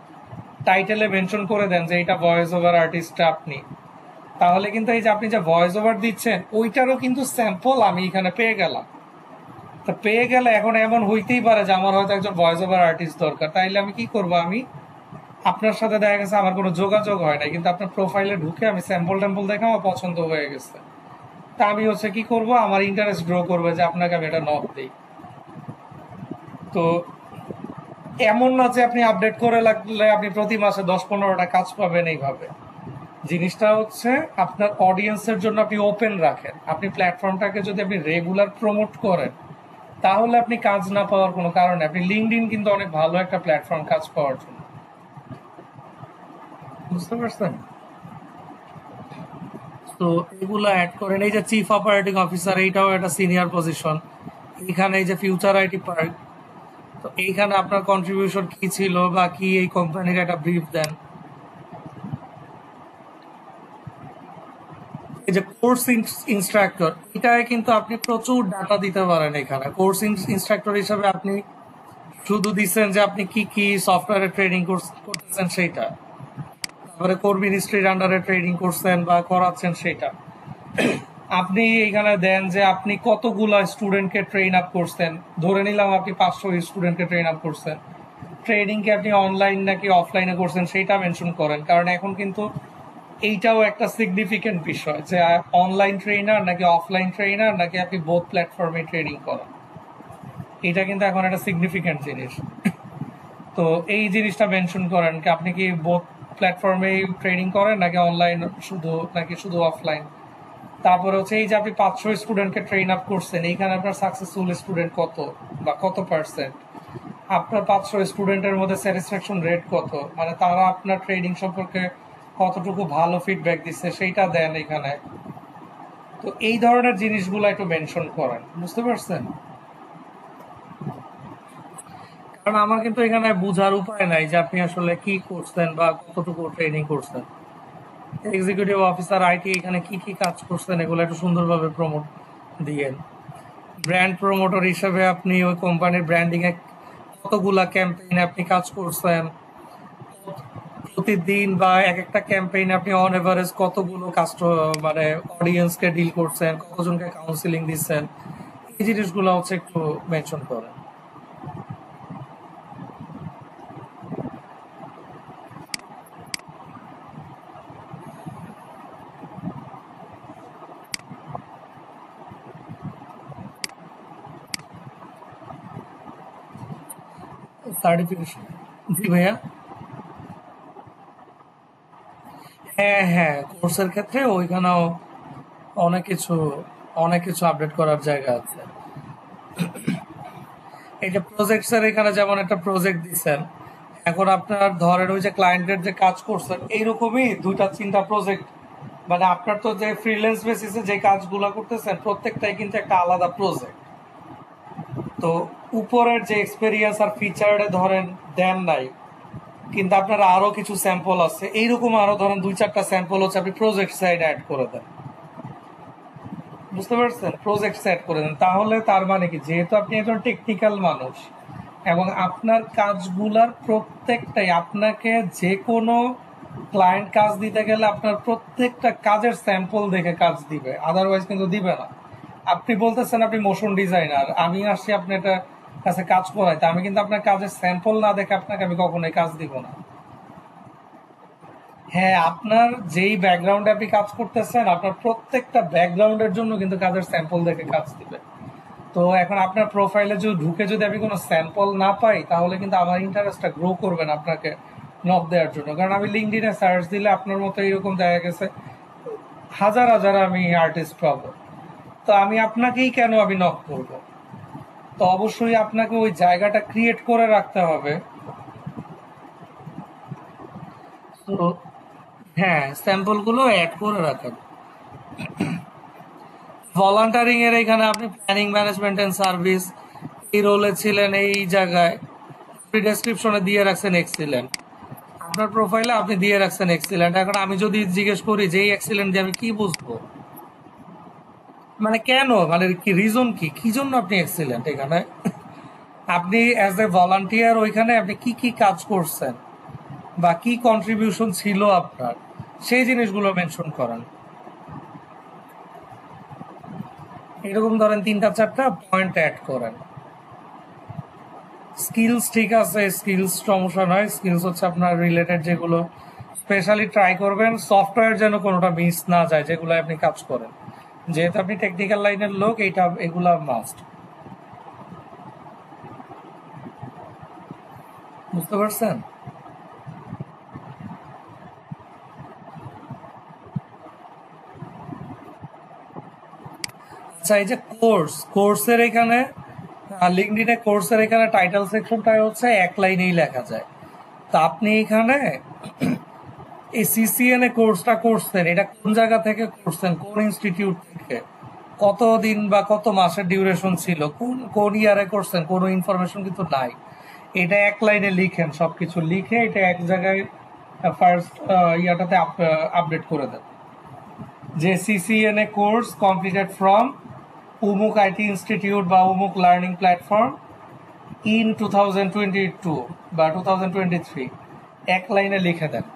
টাইটেলে মেনশন করে দেন যে এটা ভয়েস ওভার আর্টিস্টটা আপনি। তাহলে কিন্তু এই যে আপনি যে ভয়েস ওভার দিচ্ছেন ওইটারও কিন্তু স্যাম্পল আমি এখানে পেয়ে গেলাম। তা পেয়ে গেলে এখন এমন হইতেই পারে যে আমার হয়তো একজন ভয়েস ওভার আর্টিস্ট দরকার, তাইলে আমি কি করব, আমি আপনার সাথে দেখা গেছে আমার কোনো যোগাযোগ হয় না, কিন্তু আপনার প্রোফাইলে ঢুকে আমি স্যাম্পল ট্যাম্পল দেখে আমার পছন্দ হয়ে গেছে। তা আমি হচ্ছে কি করব, আমার ইন্টারেস্ট গ্রো করবে যে আপনাকে আমি এটা নক দিই। তো এমন না যে আপনি আপডেট করে লাগলে আপনি প্রতি মাসে 10-15টা কাজ পাবেন এইভাবে। জিনিসটা হচ্ছে আপনার অডিয়েন্সের জন্য আপনি ওপেন রাখেন, আপনি প্ল্যাটফর্মটাকে যদি আপনি রেগুলার প্রমোট করেন, তাহলে আপনি কাজ না পাওয়ার কোনো কারণ নেই। আপনি লিঙ্কডইন কিন্তু অনেক ভালো একটা প্ল্যাটফর্ম কাজ পাওয়ার জন্য, বুঝতে পারছেন? তো এগুলো অ্যাড করেন। এই যে চিফ অপারেটিং অফিসার, এইটাও একটা সিনিয়র পজিশন। এখানে এই যে ফিউচার আইটি পার্ক, তো এইখানে আপনার কন্ট্রিবিউশন কি ছিল বা কি এই কোম্পানির একটা ব্রিফ দেন। এই যে কোর্স ইনস্ট্রাক্টর, এটায় কিন্তু আপনি প্রচুর ডাটা দিতে পারেন। এখানে কোর্স ইনস্ট্রাক্টর হিসেবে আপনি শুধু দিচ্ছেন যে আপনি কি কি সফটওয়্যারে ট্রেনিং করতেছেন সেইটা, তারপরে কোর মিনিস্ট্রির আন্ডারে ট্রেনিং করছেন বা করাচ্ছেন সেটা। আপনি এখানে দেন যে আপনি কতগুলা স্টুডেন্টকে ট্রেন আপ করছেন, ধরে নিলাম আপনি 500 স্টুডেন্টকে ট্রেন আপ করছেন। ট্রেনিং কি আপনি অনলাইন নাকি অফলাইনে করছেন সেটা মেনশন করেন, কারণ এখন কিন্তু এইটাও একটা সিগনিফিকেন্ট বিষয় যে অনলাইন ট্রেনার নাকি অফলাইন ট্রেনার নাকি আপনি বোথ প্ল্যাটফর্মে ট্রেনিং করেন। এটা কিন্তু এখন একটা সিগনিফিকেন্ট জিনিস। তো এই জিনিসটা মেনশন করেন কি আপনি কি বোথ প্ল্যাটফর্মে ট্রেনিং করেন নাকি অনলাইন শুধু, নাকি শুধু অফলাইন। তারপরে হচ্ছে এই যে আপনি 500 স্টুডেন্টকে ট্রেন আপ করছেন, এইখানে আপনার সাকসেসফুল স্টুডেন্ট কত বা কত পার্সেন্ট, আপনার 500 স্টুডেন্টের মধ্যে স্যাটিসফ্যাকশন রেট কত, মানে তারা আপনার ট্রেনিং সম্পর্কে কতটুকু ভালো ফিডব্যাক দিচ্ছে সেইটা দেন এখানে। তো এই ধরনের জিনিসগুলো একটু মেনশন করেন, বুঝতে পারছেন? কারণ আমার কিন্তু এখানে বোঝার উপায় নাই যে আপনি আসলে কি করছেন বা কতটুকু ট্রেনিং করছেন। এক্সিকিউটিভ অফিসার আইটি এখানে কি কি কাজ করছেন এগুলো একটু সুন্দরভাবে প্রমোট দিয়েন। ব্র্যান্ড প্রমোটর হিসেবে আপনি ওই কোম্পানির ব্র্যান্ডিং এ কতগুলা ক্যাম্পেইনে আপনি কাজ করছেন, প্রতিদিন বা এক একটা ক্যাম্পেইনে আপনি অন এভারেজ কতগুলো মানে অডিয়েন্সকে ডিল করছেন, কতজনকে কাউন্সিলিং দিচ্ছেন, এই জিনিসগুলো হচ্ছে একটু মেনশন করেন। সার্টিফিকেশন, জি ভাইয়া। হ্যাঁ হ্যাঁ, কোর্সের ক্ষেত্রে ওইখানেও অনেক কিছু অনেক কিছু আপডেট করার জায়গা আছে। এটা প্রজেক্ট স্যার, এখানে যেমন একটা প্রজেক্ট দিচ্ছেন, এখন আপনার ধরেন ওই যে ক্লায়েন্টের যে কাজ করছেন এইরকমই দুইটা তিনটা প্রজেক্ট, মানে আপনার তো যে ফ্রিল্যান্স বেসিসে যে কাজগুলো করতেছেন প্রত্যেকটাই কিন্তু একটা আলাদা প্রজেক্ট। তো উপরের যে এক্সপেরিয়েন্স আর ফিচারে ধরেন দেন নাই, কিন্তু আপনার আরো কিছু স্যাম্পল আছে, এইরকম আরো ধরেন দুই চারটা স্যাম্পল হচ্ছে আপনি প্রজেক্ট সাইড অ্যাড করে দেন। বুঝতে পারছেন? প্রজেক্ট সেট করে দেন, তাহলে তার মানে কি, যেহেতু আপনি একজন টেকনিক্যাল মানুষ এবং আপনার কাজগুলার প্রত্যেকটাই আপনাকে যে কোনো ক্লায়েন্ট কাজ দিতে গেলে আপনার প্রত্যেকটা কাজের স্যাম্পল দেখে কাজ দিবে, আদারওয়াইজ কিন্তু দিবে না। আপনি বলতেছেন আপনি মোশন ডিজাইনার, আমি আসছি আপনি এটা কাছে কাজ করাইতে, আমি কিন্তু আপনার কাজের স্যাম্পল না দেখে আপনাকে আমি কখনোই কাজ দিব না। হ্যাঁ, আপনার যেই ব্যাকগ্রাউন্ডে আপনি কাজ করতেছেন আপনার প্রত্যেকটা ব্যাকগ্রাউন্ডের জন্য কিন্তু কাজের স্যাম্পল দেখে কাজ দিবে। তো এখন আপনার প্রোফাইলে যদি ঢুকে যদি আমি কোনো স্যাম্পল না পাই তাহলে কিন্তু আমার ইন্টারেস্টটা গ্রো করবে না আপনাকে নক দেওয়ার জন্য। কারণ আমি লিঙ্কডইনে সার্চ দিলে আপনার মতো এরকম দেখা গেছে হাজার হাজার আমি আর্টিস্ট পাবো, তো আমি আপনাকেই কেন আমি নক করব? তো অবশ্যই আপনাকে ওই জায়গাটা ক্রিয়েট করে রাখতে হবে। তো হ্যাঁ, স্যাম্পল গুলো অ্যাড করে রাখেন। ভলান্টারিং এর এখানে আপনি প্ল্যানিং ম্যানেজমেন্ট এন্ড সার্ভিস এই রোলে ছিলেন, এই জায়গায় আপনি ডেসক্রিপশনে দিয়ে রাখছেন এক্সিলেন্ট, আপনার প্রোফাইলে আপনি দিয়ে রাখছেন এক্সিলেন্ট। এখন আমি যদি জিজ্ঞেস করি যে এই এক্সিলেন্ট দিয়ে আমি কি বুঝবো, মানে কেন, মানে কি রিজন, কি কি জন্য আপনি এক্সিলেন্ট এখানে, আপনি অ্যাজ এ ভলান্টিয়ার ওইখানে আপনি কি কি কাজ করছেন বা কি কন্ট্রিবিউশন ছিল আপনার, সেই জিনিসগুলো মেনশন করেন। এরকম ধরেন তিনটা চারটা পয়েন্ট অ্যাড করেন। স্কিলস ঠিক আছে, স্কিলস সমস্যা নয়, স্কিলস হচ্ছে আপনার রিলেটেড যেগুলো, স্পেশালি ট্রাই করবেন সফটওয়্যার যেন কোনোটা মিস না যায় যেগুলো আপনি কাজ করেন, যেহেতু আপনি টেকনিক্যাল লাইনের লোক, এইটা এগুলা মাস্ট। বুঝতে পারছেন? আচ্ছা, এই যে কোর্সের এখানে লিঙ্কডইনে কোর্সের এখানে টাইটেল সেকশনটা হচ্ছে এক লাইনেই লেখা যায়। তো আপনি এখানে এই সিসিএন এ কোর্সটা করছেন, এটা কোন জায়গা থেকে করছেন, কোন ইনস্টিটিউট থেকে, কতদিন বা কত মাসের ডিউরেশন ছিল, কোন কোন ইয়ারে করছেন, কোনো ইনফরমেশন কিন্তু নাই। এটা এক লাইনে লিখেন, সবকিছু লিখে এটা এক জায়গায় ফার্স্ট ইয়াটাতে আপডেট করে দেন যে CCNA course completed from উমুক আইটি ইনস্টিটিউট বা উমুক লার্নিং প্ল্যাটফর্ম ইন 2022 বা 2023, এক লাইনে লিখে দেন।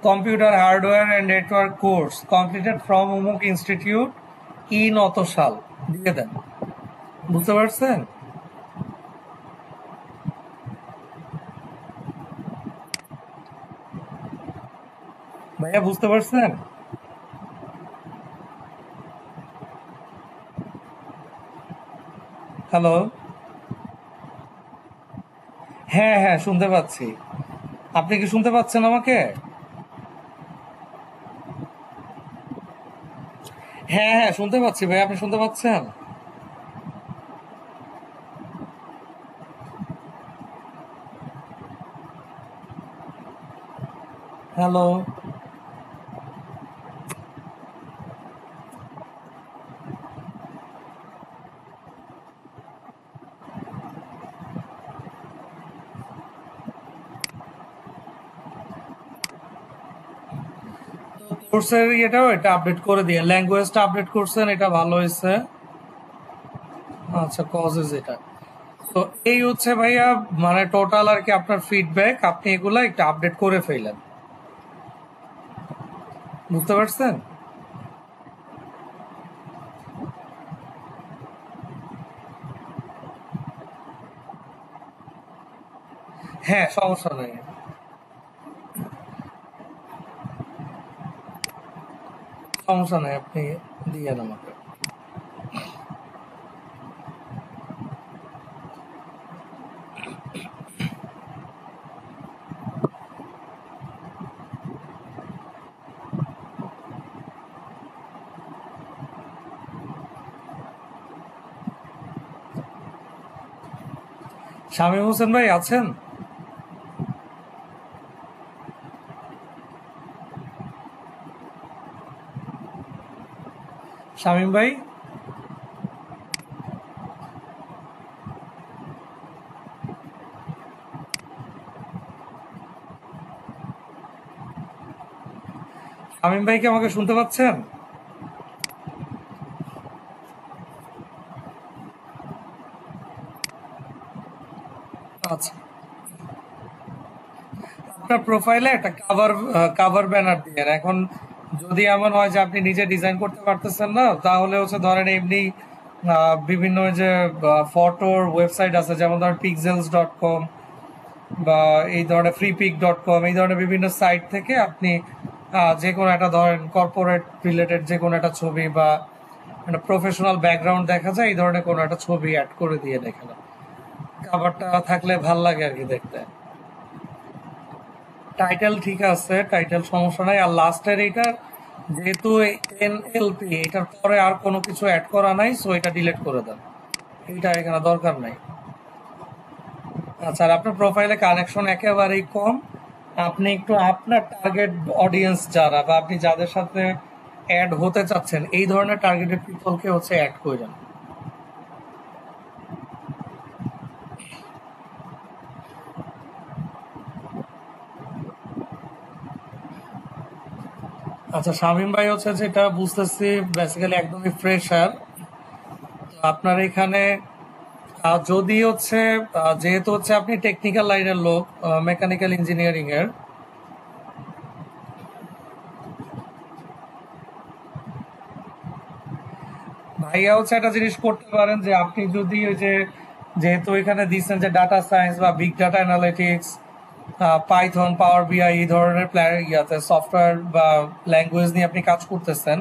Computer hardware and network course completed from উমুক ইনস্টিটিউট ইন অত সাল দিয়ে দেন। বুঝতে পারছেন? ভাইয়া বুঝতে পারছেন? হ্যালো? হ্যাঁ হ্যাঁ, শুনতে পাচ্ছি। আপনি কি শুনতে পাচ্ছেন আমাকে? হ্যাঁ হ্যাঁ, শুনতে পাচ্ছি ভাই, আপনি শুনতে পাচ্ছেন? হ্যালো? কোর্সের এটাও এটা আপডেট করে দিয়ে ল্যাঙ্গুয়েজটা আপডেট করছেন, এটা ভালো হয়েছে। আচ্ছা, কজেস এটা। তো এই হচ্ছে ভাইয়া মানে টোটাল আর কি আপনার ফিডব্যাক, আপনি এগুলা একটু আপডেট করে ফেলেন, বুঝতে পারছেন? হ্যাঁ, সমস্যা নেই। সমস্যা নেই, আপনি দিয়েন আমাকে। শামীম হোসেন ভাই আছেন? শামীম ভাই? শামীম ভাই কি আমাকে শুনতে পাচ্ছেন? আচ্ছা, আপনার প্রোফাইলে একটা কাভার ব্যানার দিয়ে এখন, যদি এমন হয় যে আপনি নিজে ডিজাইন করতে পারতেছেন না, তাহলে হচ্ছে ধরেন এমনি বিভিন্ন যে ফটোর ওয়েবসাইট আছে, যেমন ধরেন pixels.com বা এই ধরনের freepik.com, এই ধরনের বিভিন্ন সাইট থেকে আপনি যে কোনো একটা ধরেন কর্পোরেট রিলেটেড যে কোনো একটা ছবি বা একটা প্রফেশনাল ব্যাকগ্রাউন্ড দেখা যায়, এই ধরনের কোনো একটা ছবি অ্যাড করে দিয়ে দেখালাম, কাভারটা থাকলে ভাল লাগে আর কি দেখতে। টাইটেল ঠিক আছে, টাইটেল সমস্যা নাই। আর লাস্টের এইটা যেহেতু এনএলপি, এটার পরে আর কোনো কিছু অ্যাড করা নাই, সো এটা ডিলিট করে দেন, এটা এখানে দরকার নাই। আচ্ছা, আর আপনার প্রোফাইলে কানেকশন একেবারেই কম, আপনি একটু আপনার টার্গেট অডিয়েন্স যারা বা আপনি যাদের সাথে অ্যাড হতে চাচ্ছেন, এই ধরনের টার্গেটেড পিপলকে হচ্ছে অ্যাড করেন। আচ্ছা, শামীম ভাই হচ্ছে যেটা বুঝতেছি বেসিক্যালি একদমই ফ্রেশার। আপনার এখানে যদি হচ্ছে যেহেতু হচ্ছে আপনি টেকনিক্যাল লাইনের লোক, মেকানিক্যাল ইঞ্জিনিয়ারিং এর, ভাইয়া হচ্ছে একটা জিনিস করতে পারেন যে আপনি যদি ওই যে যেহেতু এখানে দিচ্ছেন যে ডাটা সায়েন্স বা বিগ ডাটা অ্যানালিটিক্স, পাইথন, পাওয়ার বিআই, এই ধরনের ইয়াতে সফটওয়্যার বা ল্যাঙ্গুয়েজ নিয়ে আপনি কাজ করতেছেন,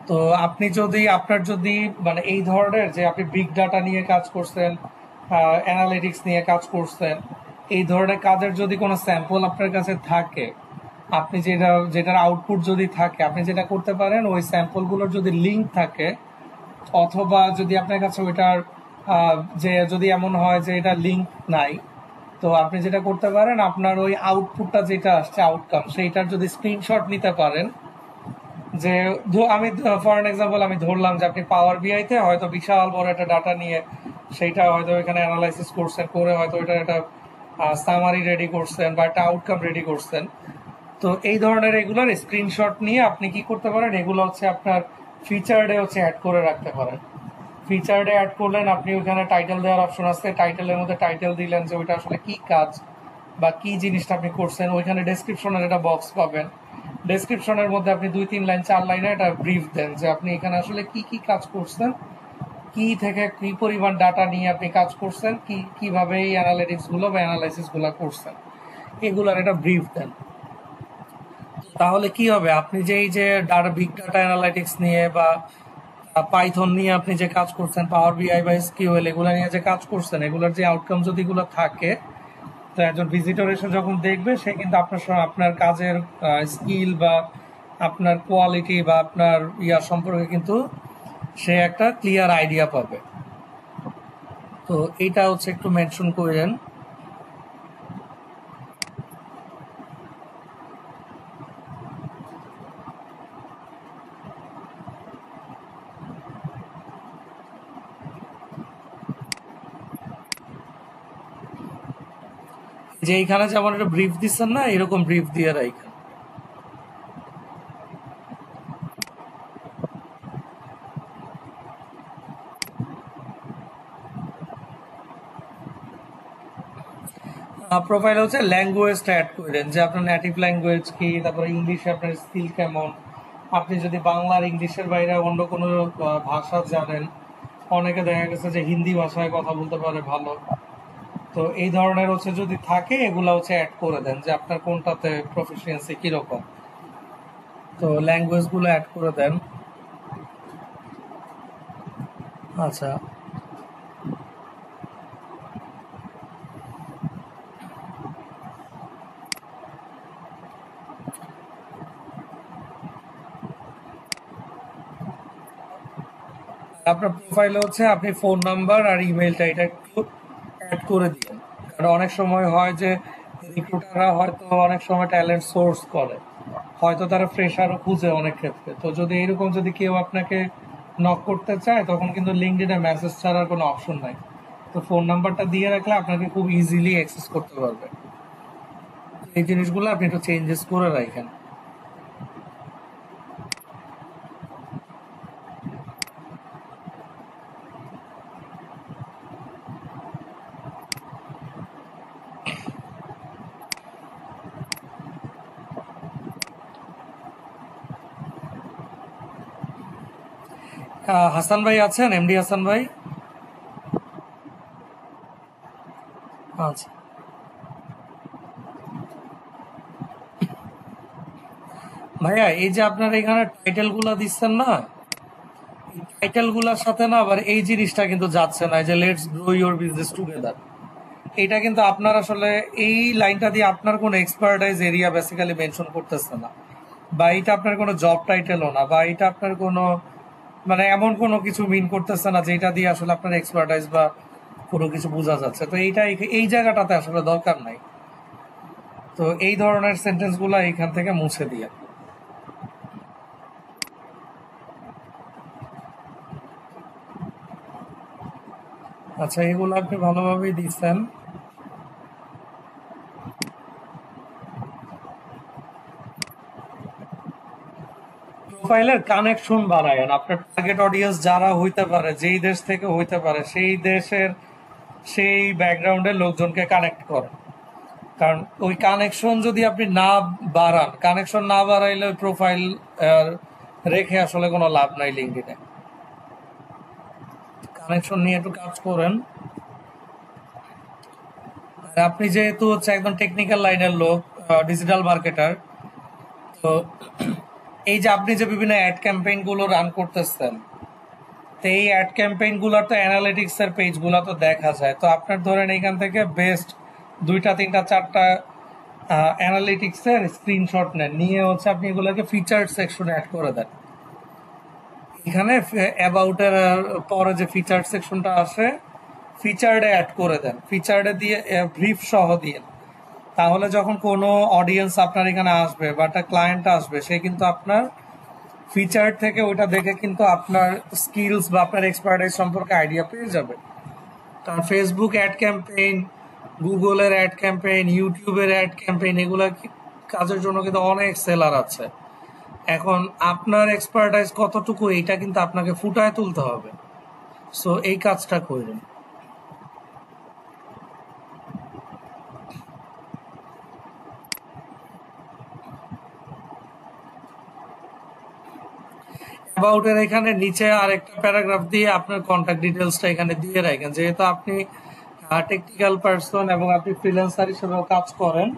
তো আপনি যদি আপনার যদি মানে এই ধরনের যে আপনি বিগ ডাটা নিয়ে কাজ করছেন, অ্যানালিটিক্স নিয়ে কাজ করছেন, এই ধরনের কাজের যদি কোনো স্যাম্পল আপনার কাছে থাকে, আপনি যেটার আউটপুট যদি থাকে, আপনি যেটা করতে পারেন ওই স্যাম্পলগুলোর যদি লিঙ্ক থাকে, অথবা যদি আপনার কাছে ওইটার যে যদি এমন হয় যে এটা লিঙ্ক নাই, তো আপনি যেটা করতে পারেন আপনার ওই আউটপুটটা যেটা আসছে আউটকাম, সেইটার যদি স্ক্রিনশট নিতে পারেন, যে আমি ফর এন এক্সাম্পল আমি ধরলাম যে আপনি পাওয়ার বিআই তে হয়তো বিশাল বড় একটা ডাটা নিয়ে সেইটা হয়তো এখানে অ্যানালাইসিস করছেন, করে হয়তো ওইটার একটা সামারি রেডি করছেন বা একটা আউটকাম রেডি করছেন। তো এই ধরনের এগুলোর স্ক্রিনশট নিয়ে আপনি কি করতে পারেন, এগুলো হচ্ছে আপনার ফিচার্ডে হচ্ছে অ্যাড করে রাখতে পারেন। ফিচার্ডে অ্যাড করলেন, আপনি ওইখানে টাইটেল দেওয়ার অপশন আছে, টাইটেলের মধ্যে টাইটেল দিলেন যে ওইটা আসলে কি কাজ বা কি জিনিসটা আপনি করছেন। ওইখানে ডেসক্রিপশনের একটা বক্স পাবেন, ডেসক্রিপশনের মধ্যে আপনি 2-3 লাইন 4 লাইনে একটা ব্রিফ দেন যে আপনি এখানে আসলে কি কি কাজ করছেন, কি থেকে কি পরিমাণ ডাটা নিয়ে আপনি কাজ করছেন, কিভাবে এই অ্যানালিটিক্স গুলো বা অ্যানালাইসিস গুলো করছেন, এগুলার একটা ব্রিফ দেন। তাহলে কি হবে, আপনি যে এই যে বিগ ডাটা অ্যানালাইটিক্স নিয়ে বা পাইথন নিয়ে আপনি যে কাজ করছেন, পাওয়ার বিআই বা এসকিউএল এগুলো নিয়ে যে কাজ করছেন, এগুলোর যে আউটকাম যদি এগুলো থাকে, তো একজন ভিজিটর এসে যখন দেখবে, সে কিন্তু আপনার কাজের স্কিল বা আপনার কোয়ালিটি বা আপনার ইয়া সম্পর্কে কিন্তু সে একটা ক্লিয়ার আইডিয়া পাবে। তো এইটা হচ্ছে একটু মেনশন করেন। যে এইখানে যেমন একটা ব্রিফ দিচ্ছেন না, এরকম ব্রিফ দিয়ে রাখেন। প্রোফাইলে হচ্ছে ল্যাঙ্গুয়েজটা অ্যাড করেন, যে আপনার নেটিভ ল্যাঙ্গুয়েজ কি, তারপরে ইংলিশে আপনার স্কিল কেমন, আপনি যদি বাংলা আর ইংলিশের বাইরে অন্য কোনো ভাষা জানেন, অনেকে দেখা গেছে যে হিন্দি ভাষায় কথা বলতে পারে ভালো, তো এই ধরনের হচ্ছে যদি থাকে এগুলা হচ্ছে অ্যাড করে দেন যে আপনার কোনটাতে প্রফিসিয়েন্সি কিরকম, তো ল্যাঙ্গুয়েজ গুলো অ্যাড করে দেন। আচ্ছা, আপনার প্রোফাইলে হচ্ছে আপনি ফোন নাম্বার আর ইমেলটা এটা একটু অ্যাড করে দিন, কারণ অনেক সময় হয় যে রিক্রুটাররা হয়তো অনেক সময় ট্যালেন্ট সোর্স করে, হয়তো তারা ফ্রেশারও খুঁজে অনেক ক্ষেত্রে, তো যদি এরকম যদি কেউ আপনাকে নক করতে চায় তখন কিন্তু লিঙ্কডইনে মেসেজ ছাড়ার কোনো অপশন নাই, তো ফোন নাম্বারটা দিয়ে রাখলে আপনাকে খুব ইজিলি অ্যাক্সেস করতে পারবে। এই জিনিসগুলো আপনি একটু চেঞ্জেস করে রাখেন। হাসান ভাই আছেন, এমডি হাসান ভাই? আচ্ছা ভাইয়া, এই যে আপনার এখানে টাইটেল গুলা দিচ্ছেন না, টাইটেল গুলার সাথে না আবার এই জিনিসটা কিন্তু যাচ্ছে না, যে let's grow your business together, এটা কিন্তু আপনার আসলে এই লাইনটা দিয়ে আপনার কোনো এক্সপার্টাইজ এরিয়া বেসিক্যালি মেনশন করতেছে না, বা এটা আপনার কোনো জব টাইটেলও না, বা এটা আপনার কোনো মানে এমন কোনো কিছু মিন করতেছে না যেটা দিয়ে আসলে আপনার এক্সপার্টাইজ বা কোনো কিছু বোঝা যাচ্ছে, তো এইটা এই জায়গাটাতে আসলে দরকার নাই, তো এই ধরনের সেন্টেন্স গুলা এখান থেকে মুছে দিয়ে। আচ্ছা, এগুলো আপনি ভালোভাবেই দিচ্ছেন। প্রোফাইলের কানেকশন বাড়ায়েন, আপনার টার্গেট অডিয়েন্স যারা হইতে পারে, যেই দেশ থেকে হইতে পারে সেই দেশের সেই ব্যাকগ্রাউন্ডের লোকজনকে কানেক্ট করেন, কারণ ওই কানেকশন যদি আপনি না বাড়ান, কানেকশন না বাড়াইলে ওই প্রোফাইল রেখে আসলে কোনো লাভ নাই লিঙ্কডইনে। কানেকশন নিয়ে একটু কাজ করেন। আর আপনি যেহেতু হচ্ছে একদম টেকনিক্যাল লাইনের লোক, ডিজিটাল মার্কেটার, তো এই যে আপনি যে বিভিন্ন অ্যাড ক্যাম্পেইন গুলো রান করতেছেন, তো এই অ্যাড ক্যাম্পেইন গুলোর তো অ্যানালিটিক্স এর পেজ গুলো তো দেখা যায়, তো আপনার ধরেন এখান থেকে বেস্ট 2টা 3টা 4টা অ্যানালিটিক্স এর স্ক্রিনশট নেন, নিয়ে হচ্ছে আপনি এগুলোকে ফিচার্ড সেকশনে অ্যাড করে দেন। এখানে অ্যাবাউট এর পরে যে ফিচার্ড সেকশনটা আসে, ফিচার্ডে অ্যাড করে দেন, ফিচার্ডে দিয়ে ব্রিফ সহ দিয়ে, তাহলে যখন কোনো অডিয়েন্স আপনার এখানে আসবে বা একটা ক্লায়েন্ট আসবে, সে কিন্তু আপনার ফিচার থেকে ওইটা দেখে কিন্তু আপনার স্কিলস বা আপনার এক্সপার্টাইজ সম্পর্কে আইডিয়া পেয়ে যাবে। কারণ ফেসবুক অ্যাড ক্যাম্পেইন, গুগলের অ্যাড ক্যাম্পেইন, ইউটিউবের অ্যাড ক্যাম্পেইন, এগুলা কাজের জন্য কিন্তু অনেক সেলার আছে। এখন আপনার এক্সপার্টাইজ কতটুকু এটা কিন্তু আপনাকে ফুটায় তুলতে হবে, সো এই কাজটা করবেন। অ্যাবাউট এর এখানে নিচে আরেকটা প্যারাগ্রাফ দিয়ে আপনার কন্ট্যাক্ট ডিটেলসটা এখানে দিয়ে রাখেন, যেহেতু আপনি টেকনিক্যাল পারসন এবং আপনি ফ্রিল্যান্সার হিসেবেও কাজ করেন,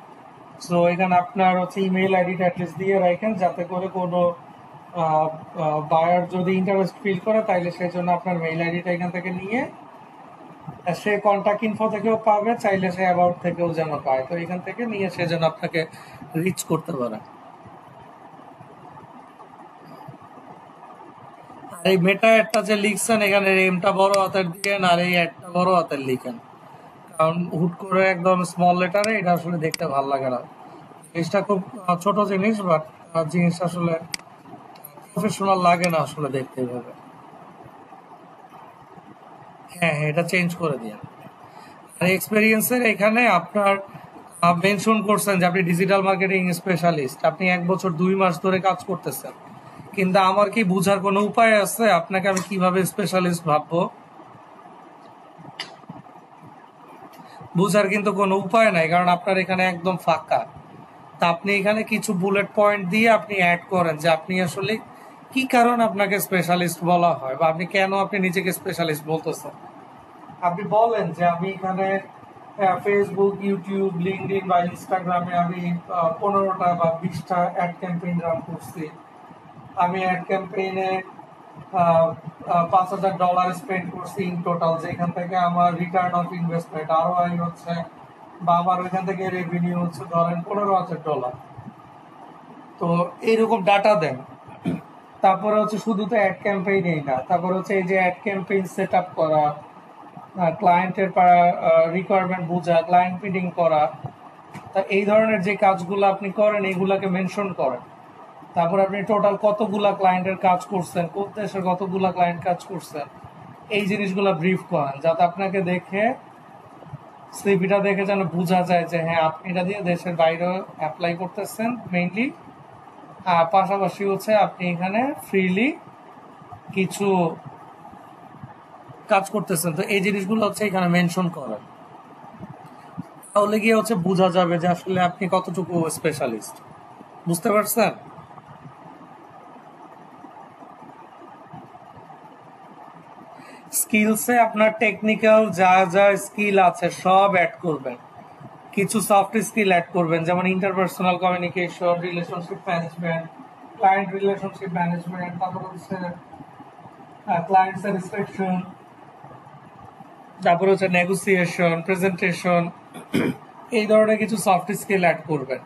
সো এখানে আপনার হচ্ছে ইমেল আইডিটা অ্যাটলিস্ট দিয়ে রাখেন, যাতে করে কোনো বায়ার যদি ইন্টারেস্ট ফিল করে তাইলে সেই জন্য আপনার মেইল আইডিটা এখান থেকে নিয়ে সে কন্ট্যাক্ট ইনফো থেকেও পাবে, চাইলে সে অ্যাবাউট থেকেও যেন পায়, তো এখান থেকে নিয়ে সে যেন আপনাকে রিচ করতে পারে। আর এই মেটা একটা যে লিখছেন, এখানে এমটা বড় হাতের দিকেন আর এই একটা বড় হাতের লিখেন, কারণ হুট করে একদম স্মল লেটারে এটা আসলে দেখতে ভালো লাগে না। জিনিসটা খুব ছোট জিনিস, বাট জিনিস আসলে প্রফেশনাল লাগে না আসলে দেখতে এভাবে। হ্যাঁ হ্যাঁ, এটা চেঞ্জ করে দিন। আর এক্সপেরিয়েন্সের এখানে আপনার মেনশন করছেন যে আপনি ডিজিটাল মার্কেটিং স্পেশালিস্ট, আপনি 1 বছর 2 মাস ধরে কাজ করতেছেন, কিন্তু আমার কি বুঝার কোনো উপায় আছে আপনাকে আমি কিভাবে স্পেশালিস্ট ভাববো? বুঝার কিন্তু কোনো উপায় নাই, কারণ আপনার এখানে একদম ফাঁকা। তা আপনি এখানে কিছু বুলেট পয়েন্ট দিয়ে আপনি অ্যাড করেন যে আপনি আসলে কি কারণ আপনাকে স্পেশালিস্ট বলা হয়, বা আপনি কেন আপনি নিজেকে স্পেশালিস্ট বলতেছেন। আপনি বলেন যে আমি এখানে ফেসবুক, ইউটিউব, লিঙ্কডইন বা ইনস্টাগ্রামে আমি 15টা বা 20টা অ্যাড ক্যাম্পেইন রান করছি। আমি অ্যাড ক্যাম্পেইনে $5,000 স্পেন্ড করছি ইন টোটাল, যেখান থেকে আমার রিটার্ন অফ ইনভেস্টমেন্ট ROI হচ্ছে, বা আমার ওইখান থেকে রেভিনিউ হচ্ছে ধরেন $15,000। তো এইরকম ডাটা দেন। তারপরে হচ্ছে শুধু তো অ্যাড ক্যাম্পেইনই না, তারপরে হচ্ছে এই যে অ্যাড ক্যাম্পেইন সেট আপ করা, ক্লায়েন্টের রিকোয়ারমেন্ট বোঝা, ক্লায়েন্ট মিটিং করা, তা এই ধরনের যে কাজগুলো আপনি করেন এগুলাকে মেনশন করেন। তারপর আপনি টোটাল কতগুলা ক্লায়েন্টের কাজ করছেন, কোন দেশের কতগুলা ক্লায়েন্ট কাজ করছেন, এই জিনিসগুলো ব্রিফ করেন, যাতে আপনাকে দেখে সিভিটা দেখে যেন বোঝা যায় যে হ্যাঁ আপনি এটা দিয়ে দেশের বাইরে অ্যাপ্লাই করতেছেন মেইনলি, আর পাশাপাশি হচ্ছে আপনি এখানে ফ্রিলি কিছু কাজ করতেছেন। তো এই জিনিসগুলো হচ্ছে এখানে মেনশন করেন, তাহলে গিয়ে হচ্ছে বোঝা যাবে যে আসলে আপনি কতটুকু স্পেশালিস্ট। বুঝতে পারছেন? স্কিলসে আপনার টেকনিক্যাল যা যা স্কিল আছে সব অ্যাড করবেন, কিছু সফট স্কিল অ্যাড করবেন, যেমন interpersonal communication, relationship management, client relationship management, তারপর হচ্ছে ক্লায়েন্ট স্যাটিসফ্যাকশন, তারপর হচ্ছে নেগোসিয়েশন, প্রেজেন্টেশন, এই ধরনের কিছু সফট স্কিল অ্যাড করবেন।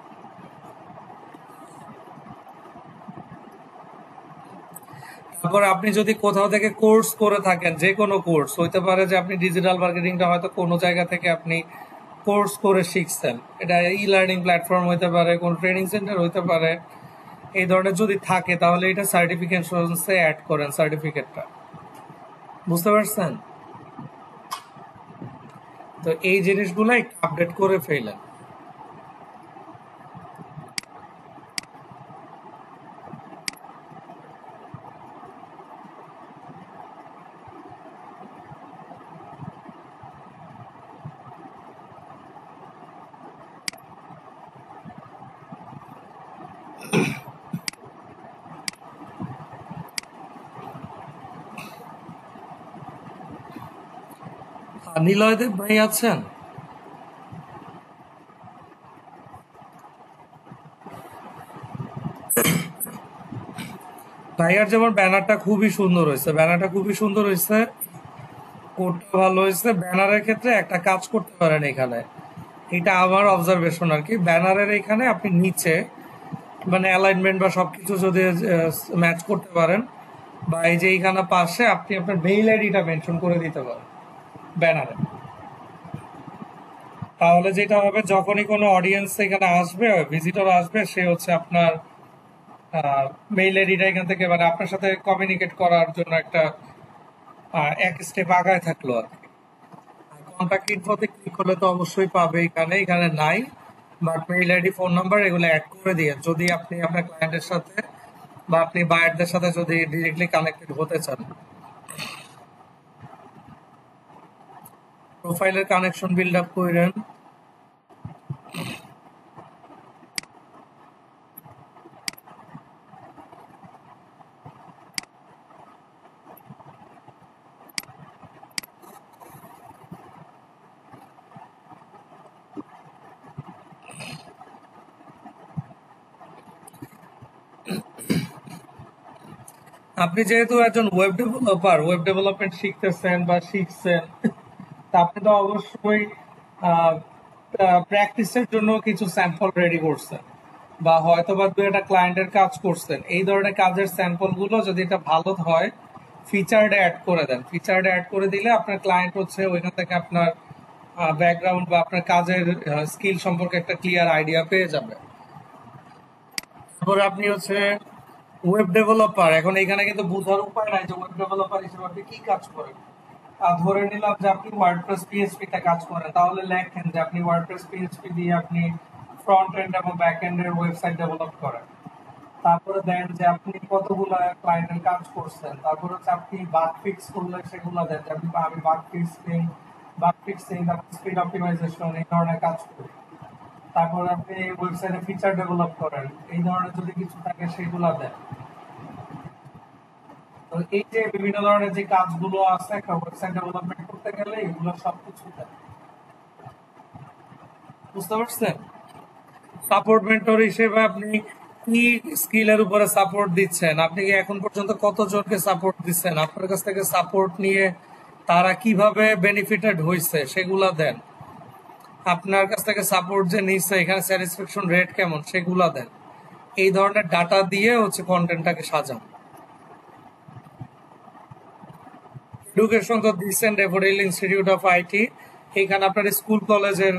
তারপর আপনি যদি কোথাও থেকে কোর্স করে থাকেন, যে কোনো কোর্স হইতে পারে, যে আপনি ডিজিটাল মার্কেটিংটা হয়তো কোনো জায়গা থেকে আপনি কোর্স করে শিখছেন, এটা ই লার্নিং প্ল্যাটফর্ম হইতে পারে, কোন ট্রেনিং সেন্টার হইতে পারে, এই ধরনের যদি থাকে তাহলে এটা সার্টিফিকেশনসে অ্যাড করেন সার্টিফিকেটটা। বুঝতে পারছেন? তো এই জিনিসগুলো একটু আপডেট করে ফেলেন। নিলয়দেব ভাই আছেন? ভাইয়ার যেমন ব্যানারটা খুবই সুন্দর হয়েছে, ব্যানারটা খুবই সুন্দর হয়েছে, কোডটা ভালো হয়েছে। ব্যানারের ক্ষেত্রে একটা কাজ করতে পারেন এখানে, এটা আমার অবজারভেশন আর কি। ব্যানারের এখানে আপনি নিচে মানে অ্যালাইনমেন্ট বা সবকিছু যদি ম্যাচ করতে পারেন, বা এই যে এইখানে পাশে আপনি আপনার মেইল আইডিটা মেনশন করে দিতে পারেন ব্যানারে, তাহলে যেটা হবে যখনই কোনো অডিয়েন্স এখানে আসবে, ভিজিটর আসবে, সে হচ্ছে আপনার মেইল আইডিটা এখান থেকে মানে আপনার সাথে কমিউনিকেট করার জন্য একটা এক স্টেপ আগায় থাকলো আর কি। কন্ট্যাক্ট ইনফোতে ক্লিক করলে তো অবশ্যই পাবে, এখানে এখানে নাই, but mail ID, phone number এগুলো অ্যাড করে দিয়ে যদি আপনি আপনার ক্লায়েন্টের সাথে বা আপনি বায়ারদের সাথে যদি ডিরেক্টলি কানেক্টেড হতে চান, প্রোফাইলের কানেকশন বিল্ড আপ করেন। আপনি যেহেতু একজন ওয়েব ডেভেলপার, ওয়েব ডেভেলপমেন্ট শিখতেছেন বা শিখছেন, তা আপনি তো অবশ্যই প্র্যাকটিসের জন্য কিছু স্যাম্পল রেডি করছেন, বা হয়তো বা দু একটা ক্লায়েন্টের কাজ করছেন। এই ধরনের কাজের স্যাম্পল গুলো যদি এটা ভালো হয়, ফিচার্ড অ্যাড করে দেন। ফিচার্ড অ্যাড করে দিলে আপনার ক্লায়েন্ট হচ্ছে ওইখান থেকে আপনার ব্যাকগ্রাউন্ড বা আপনার কাজের স্কিল সম্পর্কে একটা ক্লিয়ার আইডিয়া পেয়ে যাবে। তারপরে আপনি হচ্ছে ওয়েব ডেভেলপার, এখন এখানে কিন্তু বোঝার উপায় নাই যে ওয়েব ডেভেলপার হিসেবে আপনি কি কাজ করেন। ধরে নিলাম যে আপনি ওয়ার্ডপ্রেস পিএইচপি তে কাজ করেন, তাহলে লেখেন যে আপনি ওয়ার্ডপ্রেস পিএইচপি দিয়ে আপনি ফ্রন্ট এন্ড এবং ব্যাক এন্ড এর ওয়েবসাইট ডেভেলপ করেন। তারপরে দেন যে আপনি কতগুলা ক্লায়েন্টের কাজ করছেন, তারপরে হচ্ছে আপনি বাগ ফিক্স করলে সেগুলো দেন যে আমি বাগ ফিক্সিং বাগ ফিক্সিং, তারপর স্পিড অপটিমাইজেশন, এই ধরনের কাজ করি। তারপর আপনি ওয়েবসাইটে ফিচার ডেভেলপ করেন, এই ধরনের যদি কিছু থাকে সেগুলো দেন। তো এই যে বিভিন্ন ধরনের যে কাজগুলো আছে একটা ওয়েবসাইট ডেভেলপমেন্ট করতে গেলে এগুলো সবকিছু দেন। বুঝতে পারছেন? সাপোর্ট মেন্টর হিসেবে আপনি কি স্কিলের উপরে সাপোর্ট দিচ্ছেন, আপনি কি এখন পর্যন্ত কতজনকে সাপোর্ট দিচ্ছেন, আপনার কাছ থেকে সাপোর্ট নিয়ে তারা কিভাবে বেনিফিটেড হয়েছে সেগুলা দেন। আপনার কাছ থেকে সাপোর্ট যে নিচ্ছে এখানে স্যাটিসফ্যাকশন রেট কেমন সেগুলা দেন। এই ধরনের ডাটা দিয়ে হচ্ছে কন্টেন্টটাকে সাজান। এডুকেশন তো দিচ্ছেন ড্যাফোডিল ইনস্টিটিউট অফ আইটি, এখানে আপনার স্কুল কলেজের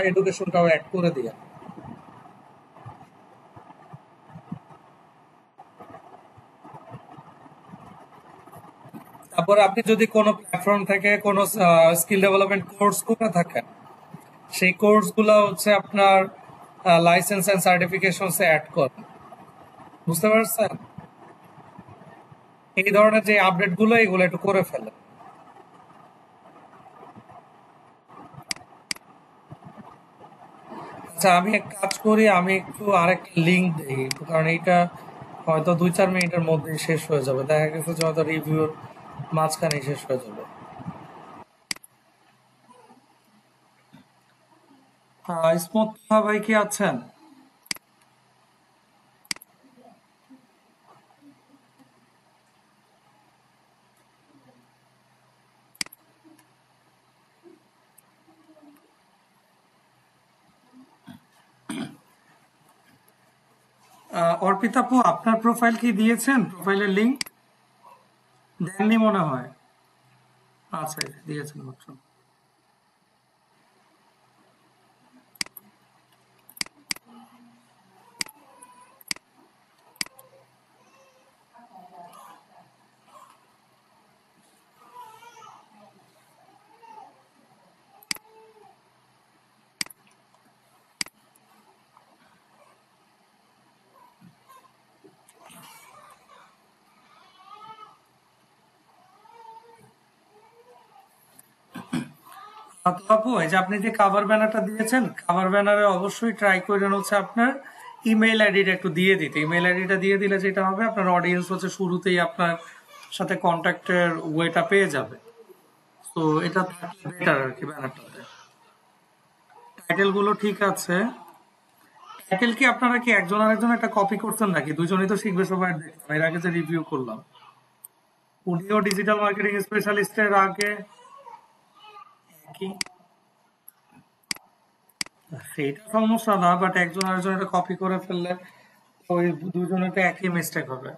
এডুকেশনটাও অ্যাড করে দিয়ে। তারপর আপনি যদি কোনো প্ল্যাটফর্ম থেকে কোনো স্কিল ডেভেলপমেন্ট কোর্স করে থাকেন, সেই কোর্সগুলো হচ্ছে আপনার লাইসেন্স এন্ড সার্টিফিকেশনসে অ্যাড করেন। বুঝতে পারছেন? এই ধরনের যে আপডেটগুলো এগুলো একটু করে ফেলেন। আচ্ছা, আমি এক কাজ করি, আমি একটু আরেকটা লিঙ্ক দিই, কারণ এইটা হয়তো 2-4 মিনিটের মধ্যে শেষ হয়ে যাবে, দেখা গেছে যে হয়তো রিভিউর মাঝখানে শেষ হয়ে যাবে। স্মুথ ভাই কি আছেন? অর্পিতা আপু, আপনার প্রোফাইল কি দিয়েছেন? প্রোফাইলের লিংক দেননি মনে হয়। আচ্ছা, এই যে দিয়েছেন মাত্র। তো আপু, এই যে আপনি যে কাভার ব্যানারটা দিয়েছেন, কাভার ব্যানারে অবশ্যই ট্রাই করেন হচ্ছে আপনার ইমেইল আইডিটা একটু দিয়ে দিতে। ইমেইল আইডিটা দিয়ে দিলে যেটা হবে, আপনার অডিয়েন্স হচ্ছে শুরুতেই আপনার সাথে কন্ট্যাক্টের ওয়েটা পেয়ে যাবে। তো এটা থাকলে বেটার আর কি ব্যানারটাতে। টাইটেল গুলো ঠিক আছে। টাইটেল কি আপনারা কি একজন আরেকজন একটা কপি করছেন নাকি? দুজনেই তো শিখবে সবাই, দেখলাম এর আগে যে রিভিউ করলাম। উনিও ডিজিটাল মার্কেটিং স্পেশালিস্টের আগে কি, সেটা সমস্যা না, বাট একজন আরেকজন এটা কপি করে ফেললে ওই দুজনের তো একই মিস্টেক হবে।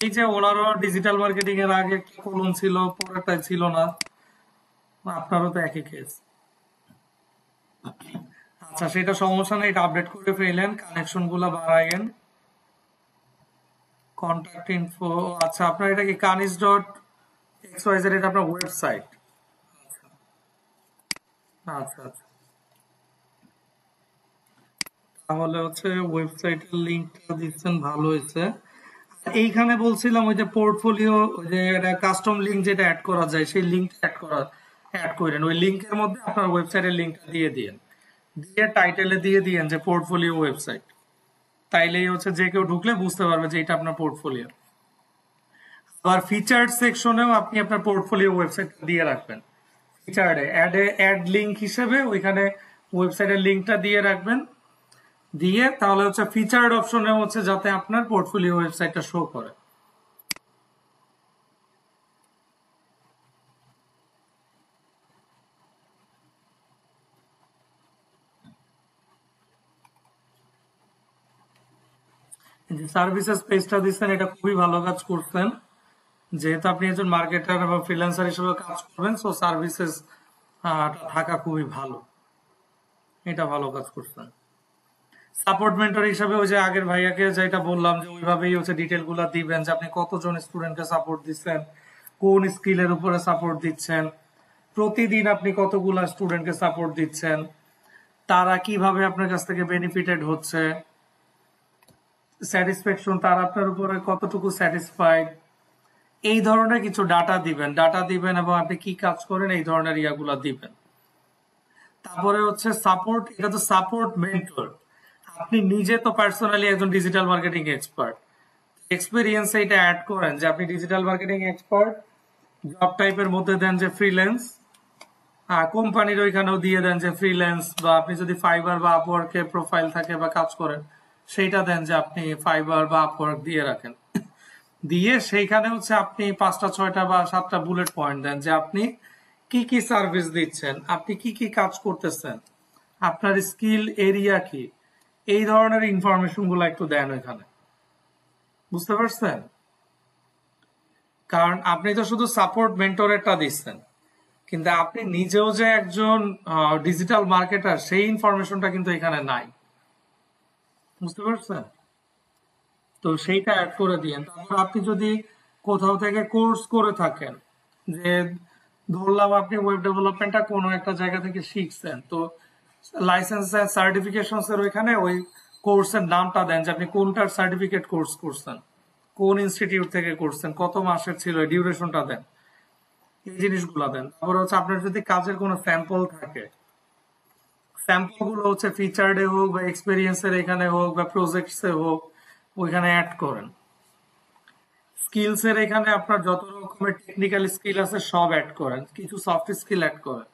এই যে ওনারও ডিজিটাল মার্কেটিং এর আগে একটা কলম ছিল, পরেরটা ছিল না, আপনারও তো একই কেস। আচ্ছা, সেটা সমস্যা নেই, এটা আপডেট করে ফেলেন, কানেকশন গুলা বাড়ায়েন। কন্ট্যাক্ট ইনফো, আচ্ছা আপনার এটা কি কানিস ডট এক্স ওয়াই জেড, এটা আপনার ওয়েবসাইট? আচ্ছা আচ্ছা, তাহলে হচ্ছে ওয়েবসাইটের লিঙ্কটা দিচ্ছেন, ভালো হয়েছে। এইখানে বলছিলাম ওই যে পোর্টফোলিও, ওই যে কাস্টম লিঙ্ক যেটা অ্যাড করা যায়, সেই লিঙ্কটা অ্যাড করেন। ওই লিঙ্কের মধ্যে আপনার ওয়েবসাইটের লিঙ্কটা দিয়ে দিন, দিয়ে টাইটেলে দিয়ে দিয়েন যে পোর্টফোলিও ওয়েবসাইট। তাইলেই হচ্ছে যে কেউ ঢুকলে বুঝতে পারবে যে এটা আপনার পোর্টফোলিও। আবার ফিচার্ড সেকশনেও আপনি আপনার পোর্টফোলিও ওয়েবসাইট দিয়ে রাখবেন। ফিচার্ডে অ্যাড লিঙ্ক হিসেবে ওইখানে ওয়েবসাইটের লিঙ্কটা দিয়ে রাখবেন। দিয়ে তাহলে হচ্ছে ফিচার্ড অপশনে হচ্ছে যাতে আপনার পোর্টফোলিও ওয়েবসাইটটা শো করে। যে সার্ভিসেস পেজটা দিচ্ছেন, এটা খুবই ভালো কাজ করছেন। যেহেতু আপনি একজন মার্কেটার বা ফ্রিল্যান্সার হিসেবে কাজ করবেন, সো সার্ভিসেস থাকা খুবই ভালো। এটা ভালো কাজ করছেন। সাপোর্ট মেন্টর হিসাবে ওই যে আগের ভাইয়াকে যেটা বললাম, যে ওইভাবেই হচ্ছে ডিটেল গুলা দিবেন, যে আপনি কতজন স্টুডেন্টকে সাপোর্ট দিচ্ছেন, কোন স্কিলের উপরে সাপোর্ট দিচ্ছেন, প্রতিদিন আপনি কতগুলা স্টুডেন্টকে সাপোর্ট দিচ্ছেন, তারা কিভাবে আপনার কাছ থেকে বেনিফিটেড হচ্ছে, স্যাটিসফ্যাকশন তারা আপনার উপরে কতটুকু স্যাটিসফাইড, এই ধরনের কিছু ডাটা দিবেন এবং আপনি কি কাজ করেন এই ধরনের ইয়াগুলা দিবেন। তারপরে হচ্ছে সাপোর্ট, এটা তো সাপোর্ট মেন্টর। আপনি নিজে তো পার্সোনালি একজন ডিজিটাল মার্কেটিং এক্সপার্ট, এক্সপিরিয়েন্স এটা অ্যাড করেন যে আপনি ডিজিটাল মার্কেটিং এক্সপার্ট। জব টাইপের মধ্যে দেন যে ফ্রিল্যান্স, কোম্পানির ওইখানেও দিয়ে দেন যে ফ্রিল্যান্স, বা আপনি যদি ফাইবার বা আপওয়ার্কে প্রোফাইল থাকে বা কাজ করেন সেইটা দেন যে আপনি ফাইবার বা আপওয়ার্ক দিয়ে রাখেন। দিয়ে সেইখানে হচ্ছে আপনি 5টা 6টা বা 7টা বুলেট পয়েন্ট দেন যে আপনি কি কি সার্ভিস দিচ্ছেন, আপনি কি কি কাজ করতেছেন, আপনার স্কিল এরিয়া কি, এই ধরনের ইনফরমেশন গুলো একটু দেন ওইখানে। বুঝতে পারছেন? কারণ আপনি তো শুধু সাপোর্ট মেন্টরেরটা দিচ্ছেন, কিন্তু আপনি নিজেও যে একজন ডিজিটাল মার্কেটার সেই ইনফরমেশনটা কিন্তু এখানে নাই। বুঝতে পারছেন? তো সেইটা অ্যাড করে দিয়েন। তারপর আপনি যদি কোথাও থেকে কোর্স করে থাকেন, যে ধরলাম আপনি ওয়েব ডেভেলপমেন্টটা কোনো একটা জায়গা থেকে শিখছেন, তো লাইসেন্স এন্ড সার্টিফিকেশনস এর ওইখানে ওই কোর্সের নামটা দেন যে আপনি কোনটার সার্টিফিকেট কোর্স করছেন, কোন ইনস্টিটিউট থেকে করছেন, কত মাসের ছিল, ডিউরেশনটা দেন, এই জিনিসগুলো দেন। তারপর হচ্ছে আপনার যদি কাজের কোনো স্যাম্পল থাকে, স্যাম্পল গুলো হচ্ছে ফিচার্ডে হোক বা এক্সপেরিয়েন্সের এখানে হোক বা প্রজেক্টসে হোক ওইখানে অ্যাড করেন। স্কিলস এর এখানে আপনার যত রকমের টেকনিক্যাল স্কিল আছে সব অ্যাড করেন, কিছু সফট স্কিল অ্যাড করেন।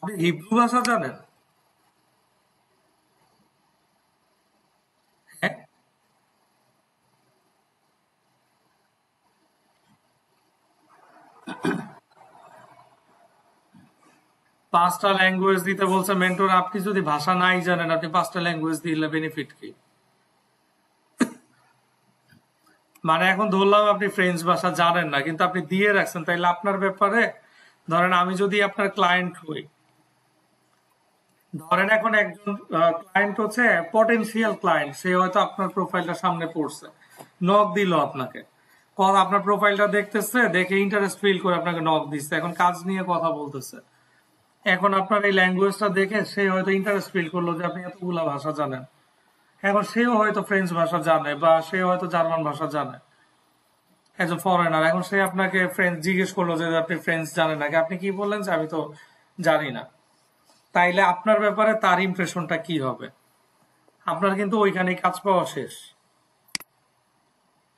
আপনি হিব্রু ভাষা জানেন? হ্যাঁ, 5টা ল্যাঙ্গুয়েজ দিতে বলছে মেন্টর। আপনি যদি ভাষা নাই জানেন, আপনি 5টা ল্যাঙ্গুয়েজ দিলে বেনিফিট কি? মানে এখন ধরলাম আপনি ফ্রেঞ্চ ভাষা জানেন না, কিন্তু আপনি দিয়ে রাখছেন, তাইলে আপনার ব্যাপারে, ধরেন আমি যদি আপনার ক্লায়েন্ট হই, ধরেন এখন একজন ক্লায়েন্ট হচ্ছে পটেনশিয়াল ক্লায়েন্ট, সে হয়তো আপনার প্রোফাইলটা সামনে পড়ছে, নক দিল আপনাকে, আপনার প্রোফাইলটা দেখতেছে, দেখে ইন্টারেস্ট ফিল করে আপনাকে নক দিচ্ছে, এখন কাজ নিয়ে কথা বলতেছে। এখন আপনার এই ল্যাঙ্গুয়েজটা দেখে সে হয়তো ইন্টারেস্ট ফিল করলো যে আপনি এতগুলা ভাষা জানেন। এখন সেও হয়তো ফ্রেঞ্চ ভাষা জানে বা সে হয়তো জার্মান ভাষা জানে, একজন ফরেনার। এখন সে আপনাকে ফ্রেঞ্চ জিজ্ঞেস করলো যে আপনি ফ্রেঞ্চ জানেন নাকি, আপনি কি বললেন যে আমি তো জানি না। তাইলে আপনার ব্যাপারে তার ইমপ্রেশনটা কি হবে? আপনার কিন্তু ওইখানেই কাজ পাওয়া শেষ।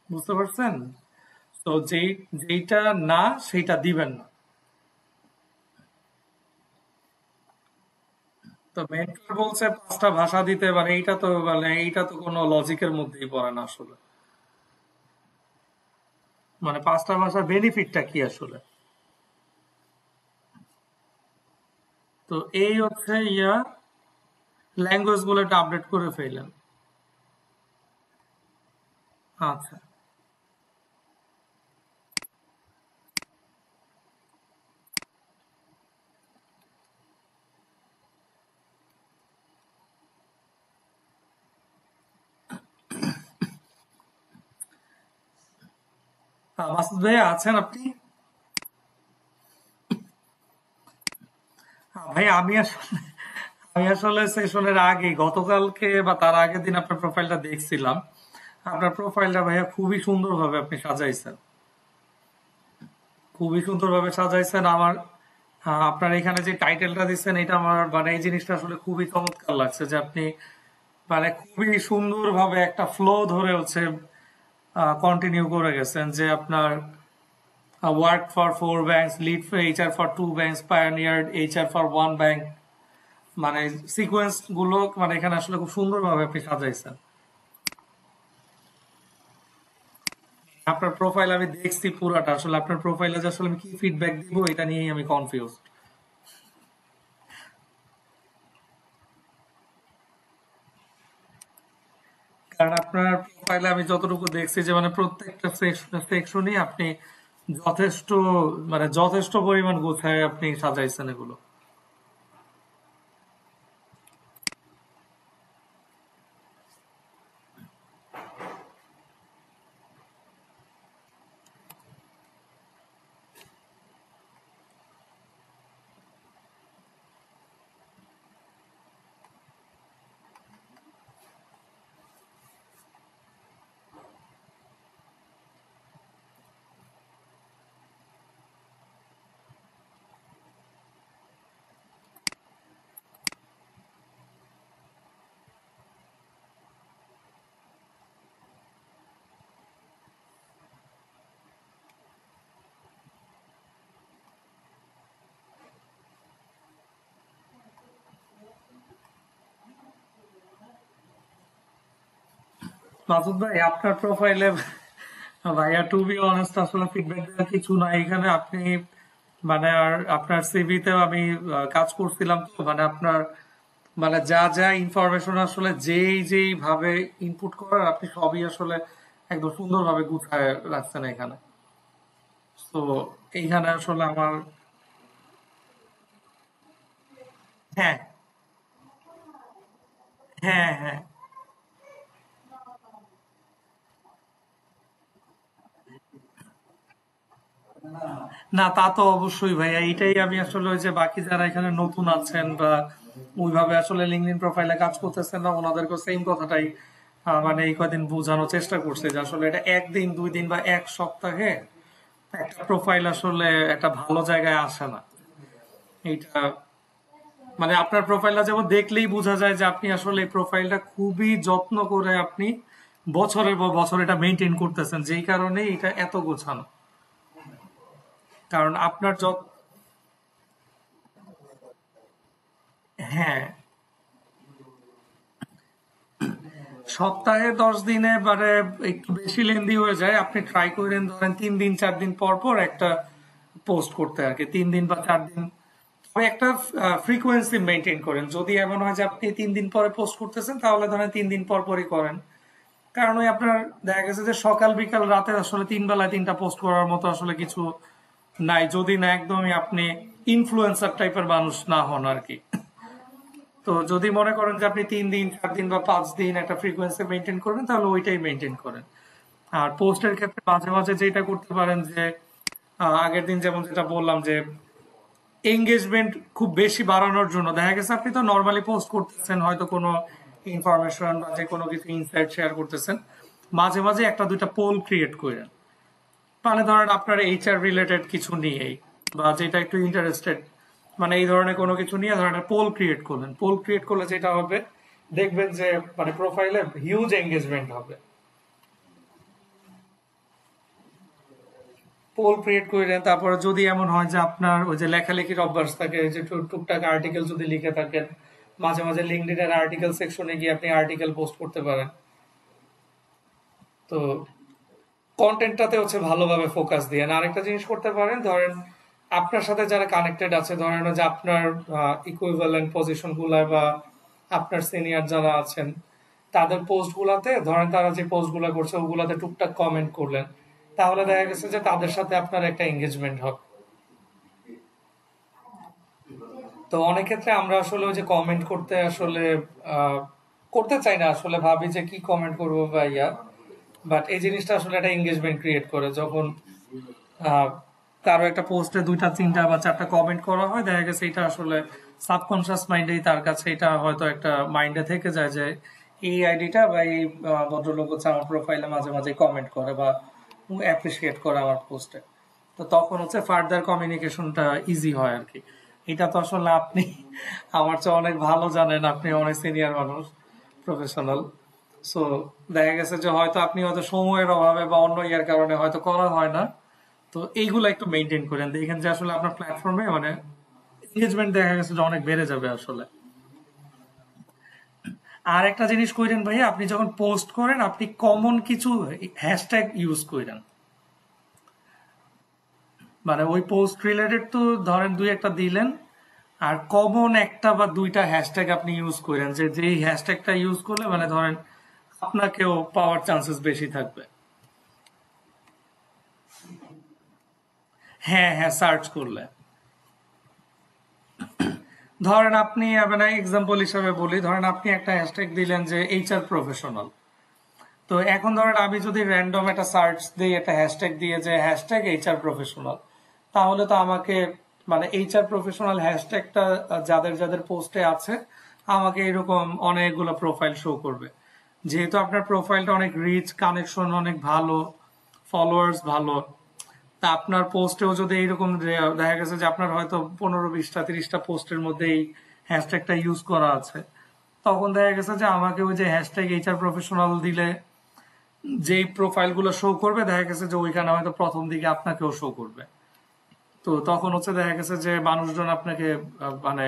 বুঝতে পারছেন? তো যেইটা না সেইটা দিবেন না। তো মেন্টর বলছে 5টা ভাষা দিতে, মানে এইটা তো কোনো লজিকের মধ্যেই পড়ে না আসলে। মানে 5টা ভাষার বেনিফিটটা কি আসলে? তো এই হচ্ছে ল্যাঙ্গুয়েজ গুলো একটা আপডেট করে ফেলেন। আচ্ছা, মাসুদ ভাই আছেন আপনি? ভাই আমি আসলে সেশনের আগে গতকালকে বা তার আগের দিন আপনার প্রোফাইলটা দেখছিলাম। আপনার প্রোফাইলটা ভাইয়া খুবই সুন্দরভাবে আপনি সাজাইছেন, খুবই সুন্দরভাবে সাজাইছেন। আমার আপনার এখানে যে টাইটেলটা দিচ্ছেন এটা আমার মানে এই জিনিসটা আসলে খুবই চমৎকার লাগছে যে আপনি মানে খুবই সুন্দরভাবে একটা ফ্লো ধরে হচ্ছে কন্টিনিউ করে গেছেন, যে আপনার work for 4 banks, lead for HR for 2 banks, pioneer HR for 1 bank, মানে সিকোয়েন্স গুলো মানে এখানে আসলে খুব সুন্দরভাবে আপনি সাজাইছেন। আপনার প্রোফাইল আমি দেখছি পুরাটা, আসলে আপনার প্রোফাইলে যে আসলে আমি কি ফিডব্যাক দিব এটা নিয়েই আমি কনফিউজ। কারণ আপনার প্রোফাইলে আমি যতটুকু দেখছি যে মানে প্রত্যেকটা সেকশনই আপনি যথেষ্ট মানে যথেষ্ট পরিমাণ গোছায় আপনি সাজাইছেন এগুলো। মাসুদ ভাই, আপনার প্রোফাইলে ভাইয়া টু বি অনেস্ট আসলে ফিডব্যাক দেওয়ার কিছু না এখানে। আপনি মানে আর আপনার সিভিতেও আমি কাজ করছিলাম, তো মানে আপনার মানে যা যা ইনফরমেশন আসলে যেই যেই ভাবে ইনপুট করার আপনি সবই আসলে একদম সুন্দরভাবে গুছায় রাখছেন এখানে। তো এইখানে আসলে আমার, হ্যাঁ হ্যাঁ হ্যাঁ, না তা তো অবশ্যই ভাইয়া, এইটাই আমি আসলে ওই যে বাকি যারা এখানে নতুন আছেন বা ওইভাবে আসলে লিঙ্কডইন প্রোফাইলে কাজ করতেছেন না, ওনাদেরকে সেম কথাটাই মানে এই কদিন বোঝানোর চেষ্টা করছে যে আসলে এটা একদিন দুই দিন বা এক সপ্তাহে একটা প্রোফাইল আসলে একটা ভালো জায়গায় আসে না। এইটা মানে আপনার প্রোফাইলটা যেমন দেখলেই বোঝা যায় যে আপনি আসলে এই প্রোফাইলটা খুবই যত্ন করে আপনি বছরের পর বছর এটা মেনটেন করতেছেন, যেই কারণে এটা এত গোছানো। কারণ আপনার যত, হ্যাঁ, সপ্তাহে 10 দিনে মানে একটু বেশি লেন্দি হয়ে যায়। আপনি ট্রাই করেন ধরেন 3 দিন 4 দিন পর পর একটা পোস্ট করতে আর কি, 3 দিন বা 4 দিন। তবে একটা ফ্রিকোয়েন্সি মেনটেন করেন। যদি এমন হয় যে আপনি 3 দিন পরে পোস্ট করতেছেন, তাহলে ধরেন 3 দিন পর পরই করেন। কারণ ওই আপনার দেখা গেছে যে সকাল বিকাল রাতে আসলে 3 বেলায় 3টা পোস্ট করার মতো আসলে কিছু নাই, যদি না একদমই আপনি ইনফ্লুয়েন্সার টাইপের মানুষ না হন আর কি। তো যদি মনে করেন যে আপনি 3 দিন 4 দিন বা 5 দিন একটা ফ্রিকোয়েন্সি মেনটেন করবেন, তাহলে ওইটাই মেনটেন করেন। আর পোস্টের ক্ষেত্রে মাঝে মাঝে যেটা করতে পারেন যে আগের দিন যেমন যেটা বললাম যে এঙ্গেজমেন্ট খুব বেশি বাড়ানোর জন্য দেখা গেছে আপনি তো নর্মালি পোস্ট করতেছেন, হয়তো কোনো ইনফরমেশন বা যে কোনো কিছু ইনসাইট শেয়ার করতেছেন, মাঝে মাঝে একটা দুইটা পোল ক্রিয়েট করেন। মানে ধরেন আপনার এইচআর রিলেটেড কিছু নিয়েই বা যেটা একটু ইন্টারেস্টেড, মানে এই ধরনের কোনো কিছু নিয়ে ধরেন পোল ক্রিয়েট করলেন। পোল ক্রিয়েট করলে যেটা হবে, দেখবেন যে মানে প্রোফাইলে হিউজ এঙ্গেজমেন্ট হবে। পোল ক্রিয়েট করেন, তারপরে যদি এমন হয় যে আপনার ওই যে লেখালেখির অভ্যাস থাকে, যে টুকটাক আর্টিকেল যদি লিখে থাকেন, মাঝে মাঝে লিঙ্কডইনের আর্টিকেল সেকশনে গিয়ে আপনি আর্টিকেল পোস্ট করতে পারেন। তো কন্টেন্টটাতে হচ্ছে ভালোভাবে ফোকাস দিয়ে। আর আরেকটা জিনিস করতে পারেন, ধরেন আপনার সাথে যারা কানেক্টেড আছে, ধরেন যে আপনার ইকুইভ্যালেন্ট পজিশন গুলায় বা আপনার সিনিয়র যারা আছেন, তাদের পোস্ট গুলাতে ধরেন তারা যে পোস্ট গুলা করছে ওগুলাতে টুকটাক কমেন্ট করলেন, তাহলে দেখা গেছে যে তাদের সাথে আপনার একটা এঙ্গেজমেন্ট হবে। তো অনেক ক্ষেত্রে আমরা আসলে ওই যে কমেন্ট করতে আসলে আহ, করতে চাই না, আসলে ভাবি যে কি কমেন্ট করবো বা ইয়া। বাট এই জিনিসটা আসলে একটা এঙ্গেজমেন্ট ক্রিয়েট করে যখন আহ, কারো একটা পোস্টে দুইটা তিনটা বা চারটা কমেন্ট করা হয়, দেখা গেছে এটা আসলে সাবকনশিয়াস মাইন্ডেই তার কাছে এটা হয়তো একটা মাইন্ডে থেকে যায় যে এই আইডিটা বা এই ভদ্রলোক হচ্ছে আমার প্রোফাইলে মাঝে মাঝে কমেন্ট করে বা অ্যাপ্রিসিয়েট করে আমার পোস্টে। তো তখন হচ্ছে ফার্দার কমিউনিকেশনটা ইজি হয় আর কি। এটা তো আসলে আপনি আমার চেয়ে অনেক ভালো জানেন, আপনি অনেক সিনিয়র মানুষ, প্রফেশনাল। সো দেখা গেছে যে হয়তো আপনি হয়তো সময়ের অভাবে বা অন্য ইয়ার কারণে হয়তো করা হয় না। তো এইগুলো একটু মেনটেন করেন, দেখেন যে আসলে আপনার প্ল্যাটফর্মে মানে এঙ্গেজমেন্ট দেখা গেছে যে অনেক বেড়ে যাবে আসলে। আর একটা জিনিস কইরেন ভাইয়া, আপনি যখন পোস্ট করেন আপনি কমন কিছু হ্যাশট্যাগ ইউজ করেন। মানে ওই পোস্ট রিলেটেড তো ধরেন দুই একটা দিলেন, আর কমন একটা বা দুইটা হ্যাশট্যাগ আপনি ইউজ করেন, যে যেই হ্যাশট্যাগটা ইউজ করলে মানে ধরেন আপনাকেও পাওয়ার চান্সেস বেশি থাকবে। হ্যাঁ হ্যাঁ, সার্চ করলে ধরেন আপনি মানে এক্সাম্পল হিসাবে বলি, ধরেন আপনি একটা হ্যাশট্যাগ দিলেন যে এইচআর প্রফেশনাল। তো এখন ধরেন আমি যদি র্যান্ডম একটা সার্চ দিই একটা হ্যাশট্যাগ দিয়ে যে হ্যাশট্যাগ এইচআর প্রফেশনাল, তাহলে তো আমাকে মানে এইচআর প্রফেশনাল হ্যাশট্যাগটা যাদের যাদের পোস্টে আছে আমাকে এরকম অনেকগুলো প্রোফাইল শো করবে। যেহেতু আপনার প্রোফাইলটা অনেক রিচ, কানেকশন অনেক ভালো, ফলোয়ার্স ভালো, তা আপনার পোস্টেও যদি এইরকম দেখা গেছে যে আপনার হয়তো 15 20 30টা পোস্টের মধ্যে এই হ্যাশট্যাগটা ইউজ করা আছে, তখন দেখা গেছে যে আমাকে ওই যে হ্যাশট্যাগ এইচআর প্রফেশনাল দিলে যেই প্রোফাইল গুলো শো করবে, দেখা গেছে যে ওইখানে হয়তো প্রথম দিকে আপনাকেও শো করবে। তো তখন হচ্ছে দেখা গেছে যে মানুষজন আপনাকে মানে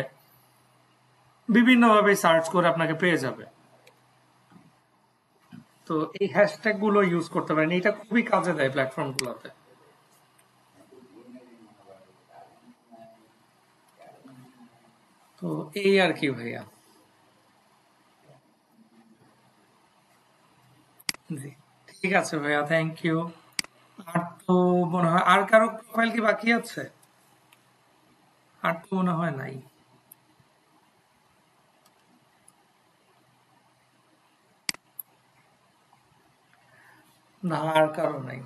বিভিন্ন ভাবে সার্চ করে আপনাকে পেয়ে যাবে। তো এই হ্যাশট্যাগ গুলো ইউজ করতে পারেন, এটা খুবই কাজে দেয় প্ল্যাটফর্ম গুলোতে। তো এই আর কি ভাইয়া। জি, ঠিক আছে ভাইয়া, থ্যাংক ইউ। আর তো মনে হয় আর কারো প্রোফাইল কি বাকি আছে? আর তো মনে হয় নাই। না, আর কারো নাই।